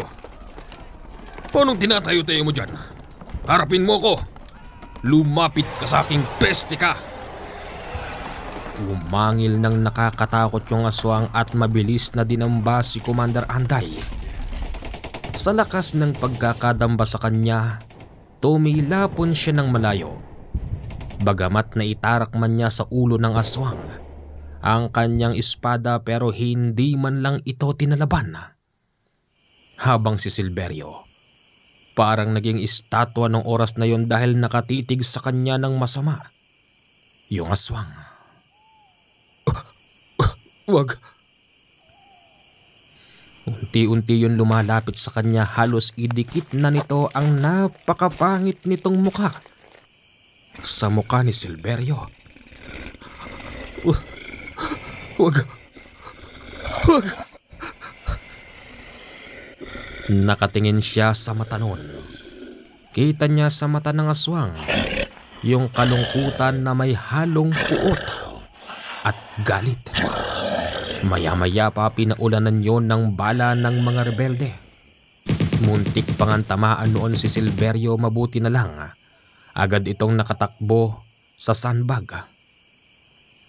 Anong tinatayo-tayo mo dyan? Harapin mo ko! Lumapit ka sa aking peste ka! Umangil ng nakakatakot yung aswang at mabilis na dinamba si Commander Anday. Sa lakas ng pagkakadamba sa kanya, tumilapon siya ng malayo. Bagamat na itarak man niya sa ulo ng aswang ang kanyang espada pero hindi man lang ito tinalaban. Habang si Silverio, parang naging estatwa ng oras na yon dahil nakatitig sa kanya ng masama. Yung aswang. Wag. Unti-unti yun lumalapit sa kanya, halos idikit na nito ang napakapangit nitong mukha sa mukha ni Silverio. Wag. Wag. Nakatingin siya sa mata nun. Kita niya sa mata ng aswang yung kalungkutan na may halong puot at galit. Maya-maya pa pinaulanan yon ng bala ng mga rebelde. Muntik pang tamaan noon si Silverio, mabuti na lang agad itong nakatakbo sa sandbag.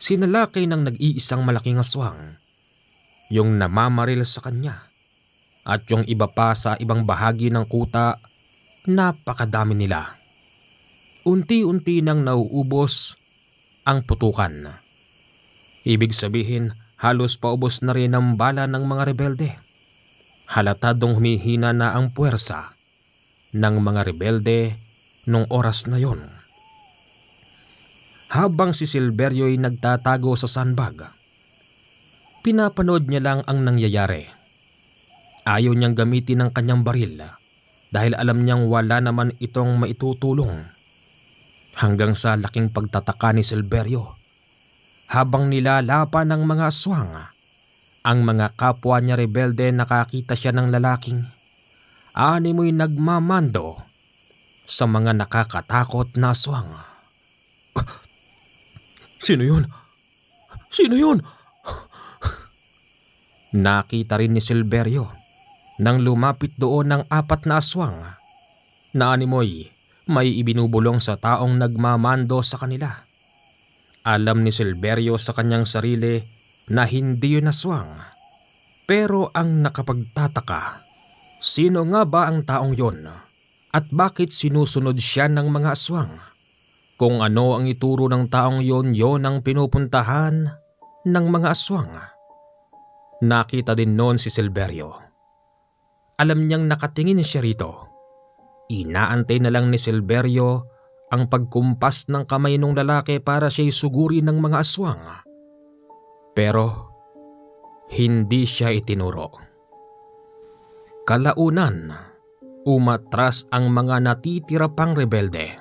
Sinalakay ng nag-iisang malaking aswang yung namamaril sa kanya at yung iba pa sa ibang bahagi ng kuta. Napakadami nila. Unti-unti nang nauubos ang putukan. Ibig sabihin, halos paubos na rin ang bala ng mga rebelde. Halatadong humihina na ang puwersa ng mga rebelde nung oras na yon. Habang si Silverio ay nagtatago sa sandbag, Pinapanood niya lang ang nangyayari. Ayaw niyang gamitin ang kanyang baril dahil alam niyang wala naman itong maitutulong. Hanggang sa laking pagtataka ni Silverio, habang nilalapan ng mga aswang ang mga kapwa niya rebelde, nakakita siya ng lalaking animoy nagmamando sa mga nakakatakot na aswang. Sino yun? Sino yun? Nakita rin ni Silverio nang lumapit doon ng 4 na aswang na animoy may ibinubulong sa taong nagmamando sa kanila. Alam ni Silverio sa kanyang sarili na hindi yun aswang, pero ang nakapagtataka, sino nga ba ang taong yon at bakit sinusunod siya ng mga aswang? Kung ano ang ituro ng taong yon ang pinupuntahan ng mga aswang. Nakita din noon si Silverio. Alam niyang nakatingin siya rito. Inaantay na lang ni Silverio ang pagkumpas ng kamay ng lalaki para siya'y suguri ng mga aswang. Pero hindi siya itinuro. Kalaunan, umatras ang mga natitira pang rebelde.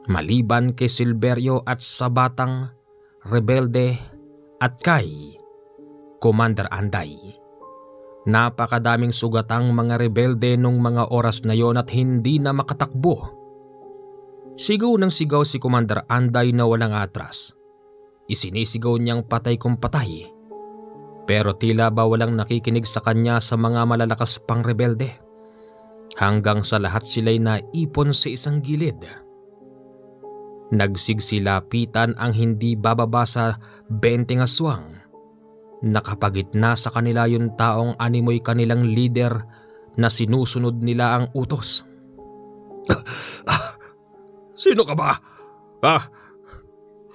Maliban kay Silverio at sa batang rebelde at kay Commander Anday. Napakadaming sugatang mga rebelde nung mga oras na yon at hindi na makatakbo. Sigaw ng sigaw si Commander Anday na walang atras. Isinisigaw niyang patay kung patay. Pero tila ba walang nakikinig sa kanya sa mga malalakas pang rebelde. Hanggang sa lahat sila'y naipon sa isang gilid. Nagsigsilapitan ang hindi bababa sa 20 aswang. Nakapagitna sa kanila yung taong animoy kanilang leader na sinusunod nila ang utos. Sino ka ba?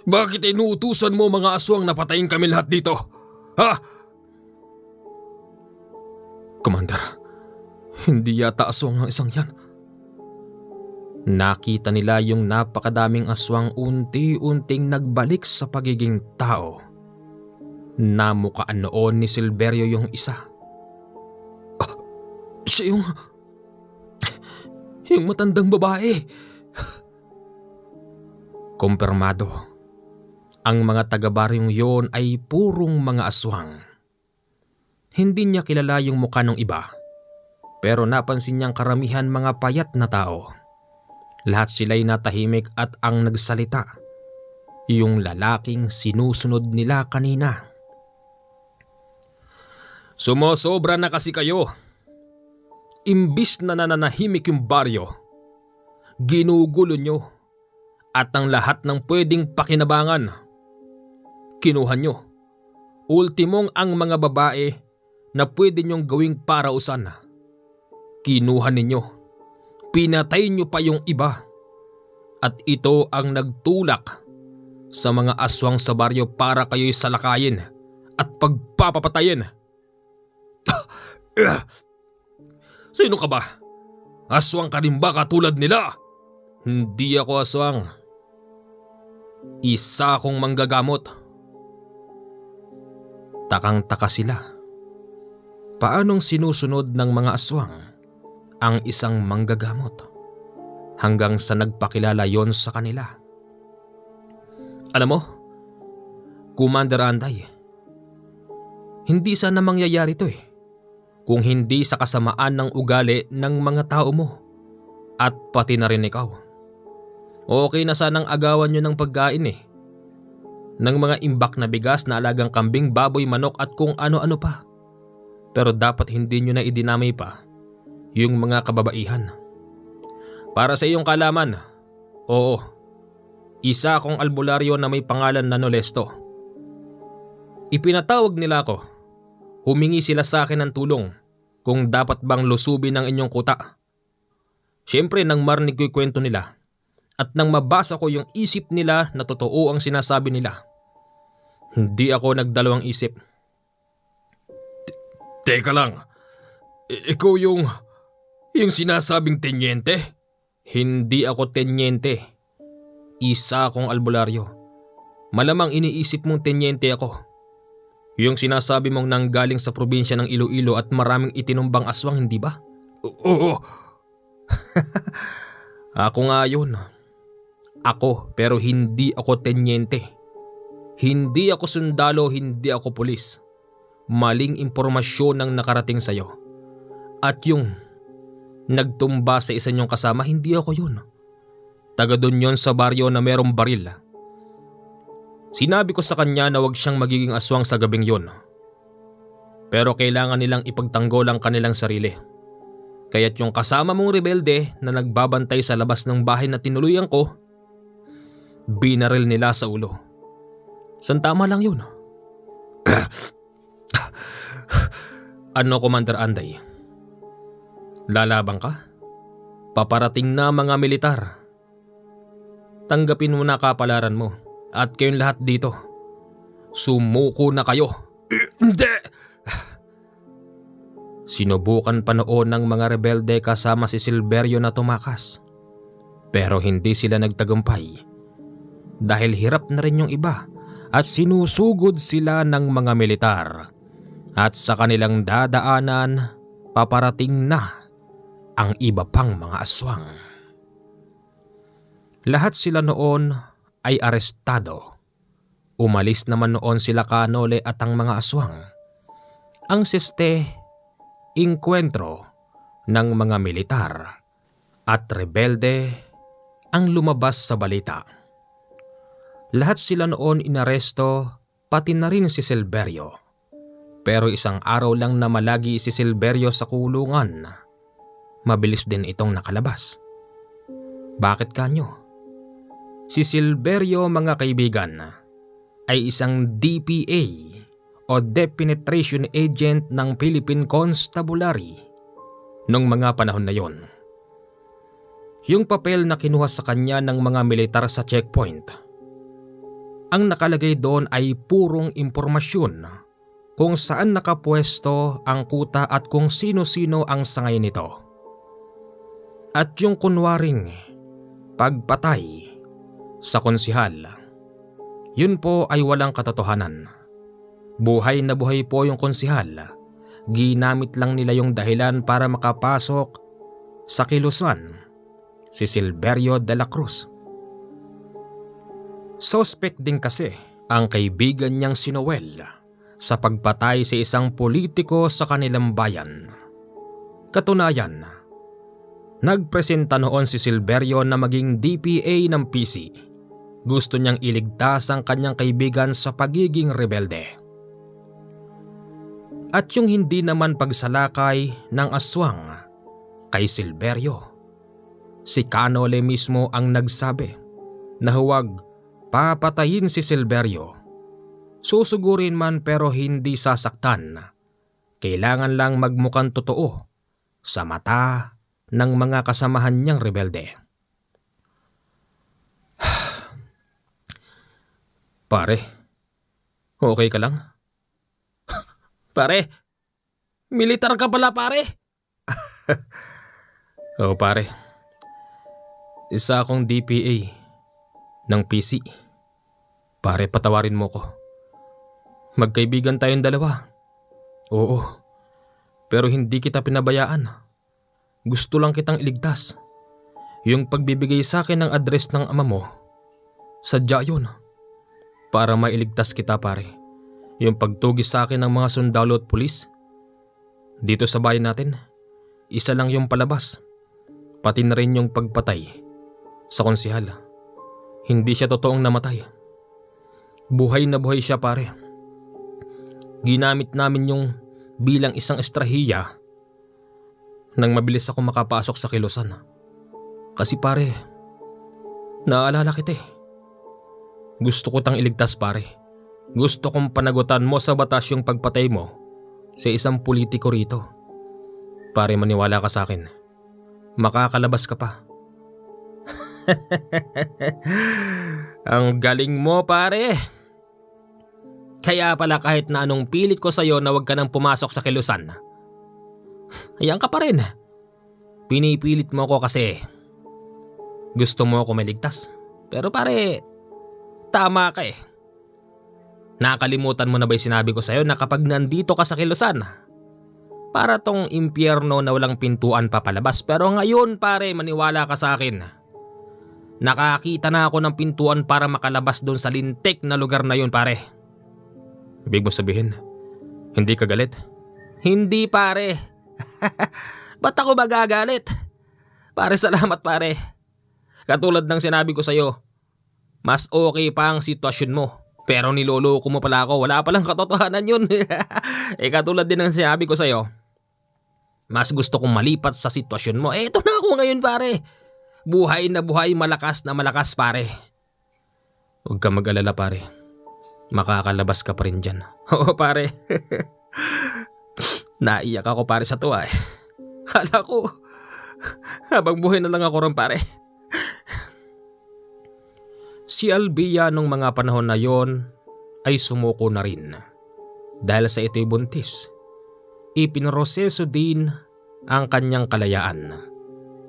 Bakit inuutusan mo mga aswang na patayin kami lahat dito? Commander, hindi yata aswang ang isang yan. Nakita nila yung napakadaming aswang unti-unting nagbalik sa pagiging tao. Namukaan noon ni Silverio yung isa. Siya yung matandang babae. Kumpirmado. Ang mga taga-baryong yon ay purong mga aswang. Hindi niya kilala yung mukha ng iba, pero napansin niyang karamihan mga payat na tao. Lahat sila'y natahimik at ang nagsalita, yung lalaking sinusunod nila kanina. Sumosobra na kasi kayo. Imbis na nananahimik yung baryo, ginugulo nyo at ang lahat ng pwedeng pakinabangan. Kinuha nyo. Ultimong ang mga babae na pwede nyong gawing parausan. Kinuha ninyo. Pinatay nyo pa yung iba. At ito ang nagtulak sa mga aswang sa baryo para kayo'y salakayin at pagpapapatayin. Sino ka ba? Aswang ka rin ba katulad nila? Hindi ako aswang. Isa akong manggagamot. Takang-taka sila. Paanong sinusunod ng mga aswang ang isang manggagamot? Hanggang sa nagpakilala yon sa kanila. Alam mo, Commander Anday, hindi sana mangyayari to kung hindi sa kasamaan ng ugali ng mga tao mo at pati na rin ikaw. Okay na sanang agawan nyo ng pagkain ng mga imbak na bigas na alagang kambing, baboy, manok at kung ano-ano pa. Pero dapat hindi nyo na idinamay pa yung mga kababaihan. Para sa iyong kalaman, oo, isa akong albularyo na may pangalan na Nolesto. Ipinatawag nila ako. Humingi sila sa akin ng tulong kung dapat bang lusubin ang inyong kuta. Siyempre nang marinig ko yung kwento nila at nang mabasa ko yung isip nila na totoo ang sinasabi nila, hindi ako nagdalawang isip. Teka lang, ikaw yung sinasabing tenyente? Hindi ako tenyente. Isa akong albularyo. Malamang iniisip mong tenyente ako. Yung sinasabi mong nanggaling sa probinsya ng Iloilo at maraming itinumbang aswang, hindi ba? Oo. Ako nga yun. Ako, pero hindi ako tenyente. Hindi ako sundalo, hindi ako pulis. Maling impormasyon ang nakarating sa'yo. At yung nagtumba sa isa niyong kasama, hindi ako yun. Taga dun yun sa baryo na merong baril. Sinabi ko sa kanya na wag siyang magiging aswang sa gabing yun. Pero kailangan nilang ipagtanggol ang kanilang sarili. Kaya't yung kasama mong rebelde na nagbabantay sa labas ng bahay na tinuluyan ko, binaril nila sa ulo. Santama lang yun. Ano, Commander Anday? Lalabang ka? Paparating na mga militar. Tanggapin mo na kapalaran mo at kayong lahat dito. Sumuko na kayo. Hindi! Sinubukan pa noon ng mga rebelde kasama si Silverio na tumakas. Pero hindi sila nagtagumpay. Dahil hirap na rin yung iba at sinusugod sila ng mga militar. At sa kanilang dadaanan, paparating na ang iba pang mga aswang. Lahat sila noon ay arestado. Umalis naman noon sila Canole at ang mga aswang. Ang inkwentro ng mga militar at rebelde ang lumabas sa balita. Lahat sila noon inaresto, pati na rin si Silverio. Pero isang araw lang na malagi si Silverio sa kulungan. Mabilis din itong nakalabas. Bakit kanyo? Si Silverio, mga kaibigan, ay isang DPA o Depenetration Agent ng Philippine Constabulary noong mga panahon na yon. Yung papel na kinuha sa kanya ng mga militar sa checkpoint, ang nakalagay doon ay purong impormasyon kung saan nakapwesto ang kuta at kung sino-sino ang sangay nito. At yung kunwaring pagpatay sa konsihal, yun po ay walang katotohanan. Buhay na buhay po yung konsihal. Ginamit lang nila yung dahilan para makapasok sa kilusan si Silverio de la Cruz. Suspect din kasi ang kaibigan niyang si Noel sa pagpatay sa isang politiko sa kanilang bayan. Katunayan, nagpresenta noon si Silverio na maging DPA ng PC. Gusto niyang iligtas ang kanyang kaibigan sa pagiging rebelde. At yung hindi naman pagsalakay ng aswang kay Silverio, si Canole mismo ang nagsabi na huwag papatayin si Silverio. Susugurin man pero hindi sasaktan. Kailangan lang magmukhang totoo sa mata ng mga kasamahan niyang rebelde. Pare, okay ka lang? Pare, militar ka pala pare. Oo pare, isa akong DPA ng PC. Pare, patawarin mo ko. Magkaibigan tayong dalawa. Oo, pero hindi kita pinabayaan. Gusto lang kitang iligtas. Yung pagbibigay sa akin ng address ng ama mo, sadya yun. Para mailigtas kita pare. Yung pagtugis sa akin ng mga sundalo at pulis. Dito sa bayan natin, isa lang yung palabas. Pati na rin yung pagpatay sa konsihal. Hindi siya totoong namatay. Buhay na buhay siya pare. Ginamit namin yung bilang isang estrahiya nang mabilis ako makapasok sa kilusan. Kasi pare, naalala kita eh. Gusto ko tang iligtas pare. Gusto kong panagutan mo sa batas yung pagpatay mo sa isang politiko rito. Pare, maniwala ka sa akin. Makakalabas ka pa. Ang galing mo pare. Kaya pala kahit na anong pilit ko sa'yo na huwag ka nang pumasok sa kilusan, ayan ka pa rin. Pinipilit mo ko kasi gusto mo ako maligtas. Pero pare, tama ka eh. Nakalimutan mo na ba yung sinabi ko sa'yo na kapag nandito ka sa kilusan, para tong impyerno na walang pintuan papalabas. Pero ngayon pare, maniwala ka sa akin. Nakakita na ako ng pintuan para makalabas doon sa lintik na lugar na yun pare. Ibig mo sabihin, hindi ka galit? Hindi pare. Ba't ako magagalit? Pare, salamat pare. Katulad ng sinabi ko sa'yo, mas okay pa ang sitwasyon mo. Pero niloloko mo pala ako, wala palang katotohanan yun. Katulad din ng sinabi ko sa'yo, mas gusto kong malipat sa sitwasyon mo. Eto na ako ngayon pare. Buhay na buhay, malakas na malakas pare. Huwag ka mag-alala pare. Makakalabas ka pa rin dyan. Oo pare. Naiyak ako pare sa tuwa eh. Kala ko, habang buhay na lang ako ron pare. Si Albia nung mga panahon na yon ay sumuko na rin. Dahil sa ito'y buntis, ipinroseso din ang kanyang kalayaan.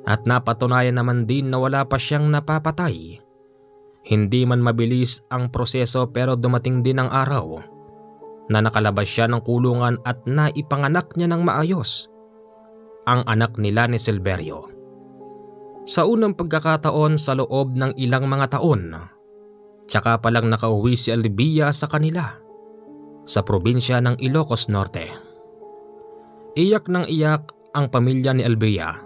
At napatunayan naman din na wala pa siyang napapatay. Hindi man mabilis ang proseso pero dumating din ang araw na nakalabas siya ng kulungan at naipanganak niya ng maayos ang anak nila ni Silverio. Sa unang pagkakataon sa loob ng ilang mga taon, tsaka palang nakauwi si Albia sa kanila sa probinsya ng Ilocos Norte. Iyak ng iyak ang pamilya ni Albia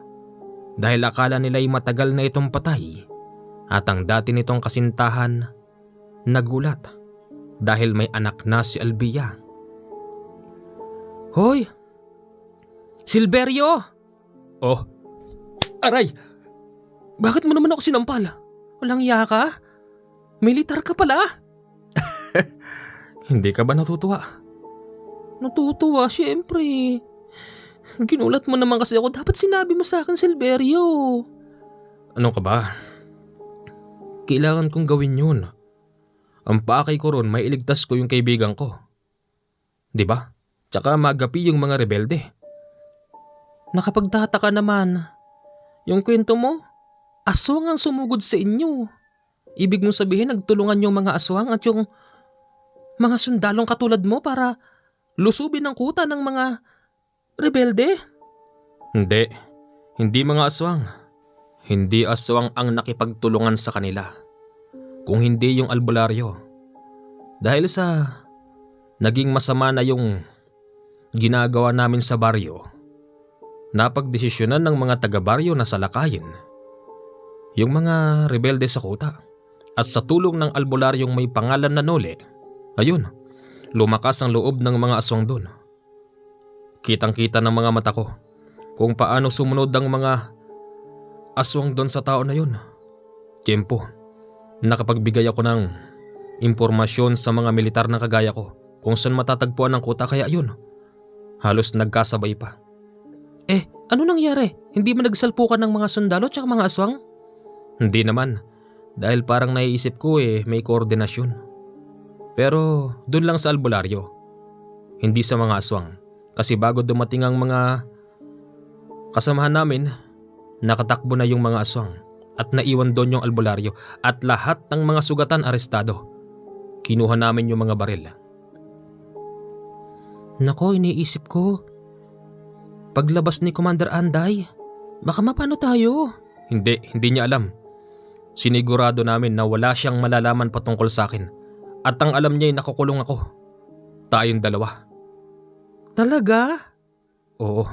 dahil akala nila'y matagal na itong patay at ang dati nitong kasintahan nagulat dahil may anak na si Albia. Hoy! Silverio! Oh, Aray! Bakit mo naman ako sinampal? Walang iya ka? Militar ka pala? hindi ka ba natutuwa? Natutuwa, syempre. Ginulat mo naman kasi ako. Dapat sinabi mo sa akin, Silverio. Ano ka ba? Kailangan kong gawin yun. Ang pakay ko ron, may iligtas ko yung kaibigan ko. Diba? Tsaka magapi yung mga rebelde. Nakapagtataka naman. Yung kwento mo, aswang ang sumugod sa inyo. Ibig mong sabihin nagtulungan yung mga aswang at yung mga sundalong katulad mo para lusubin ang kuta ng mga rebelde? Hindi. Hindi mga aswang. Hindi aswang ang nakipagtulungan sa kanila. Kung hindi yung albularyo. Dahil sa naging masama na yung ginagawa namin sa baryo, napagdesisyonan ng mga taga-baryo na salakayin yung mga rebelde sa kuta. At sa tulong ng albularyong may pangalan na Nole, ayun, lumakas ang loob ng mga aswang doon. Kitang-kita ng mga mata ko kung paano sumunod ang mga aswang doon sa tao na yun. Tiempo, nakapagbigay ako ng impormasyon sa mga militar na kagaya ko kung saan matatagpuan ang kuta, kaya yun, halos nagkasabay pa. Ano nangyari? Hindi mo nagsalpukan ng mga sundalo at mga aswang? Hindi naman, dahil parang naiisip ko may koordinasyon. Pero doon lang sa albularyo, hindi sa mga aswang. Kasi bago dumating ang mga kasamahan namin, nakatakbo na yung mga aswang at naiwan doon yung albularyo at lahat ng mga sugatan arestado. Kinuha namin yung mga baril. Nako, iniisip ko, paglabas ni Commander Anday, baka mapano tayo? Hindi niya alam. Sinigurado namin na wala siyang malalaman patungkol sa akin at ang alam niya ay nakukulong ako. Tayong dalawa. Talaga? Oo.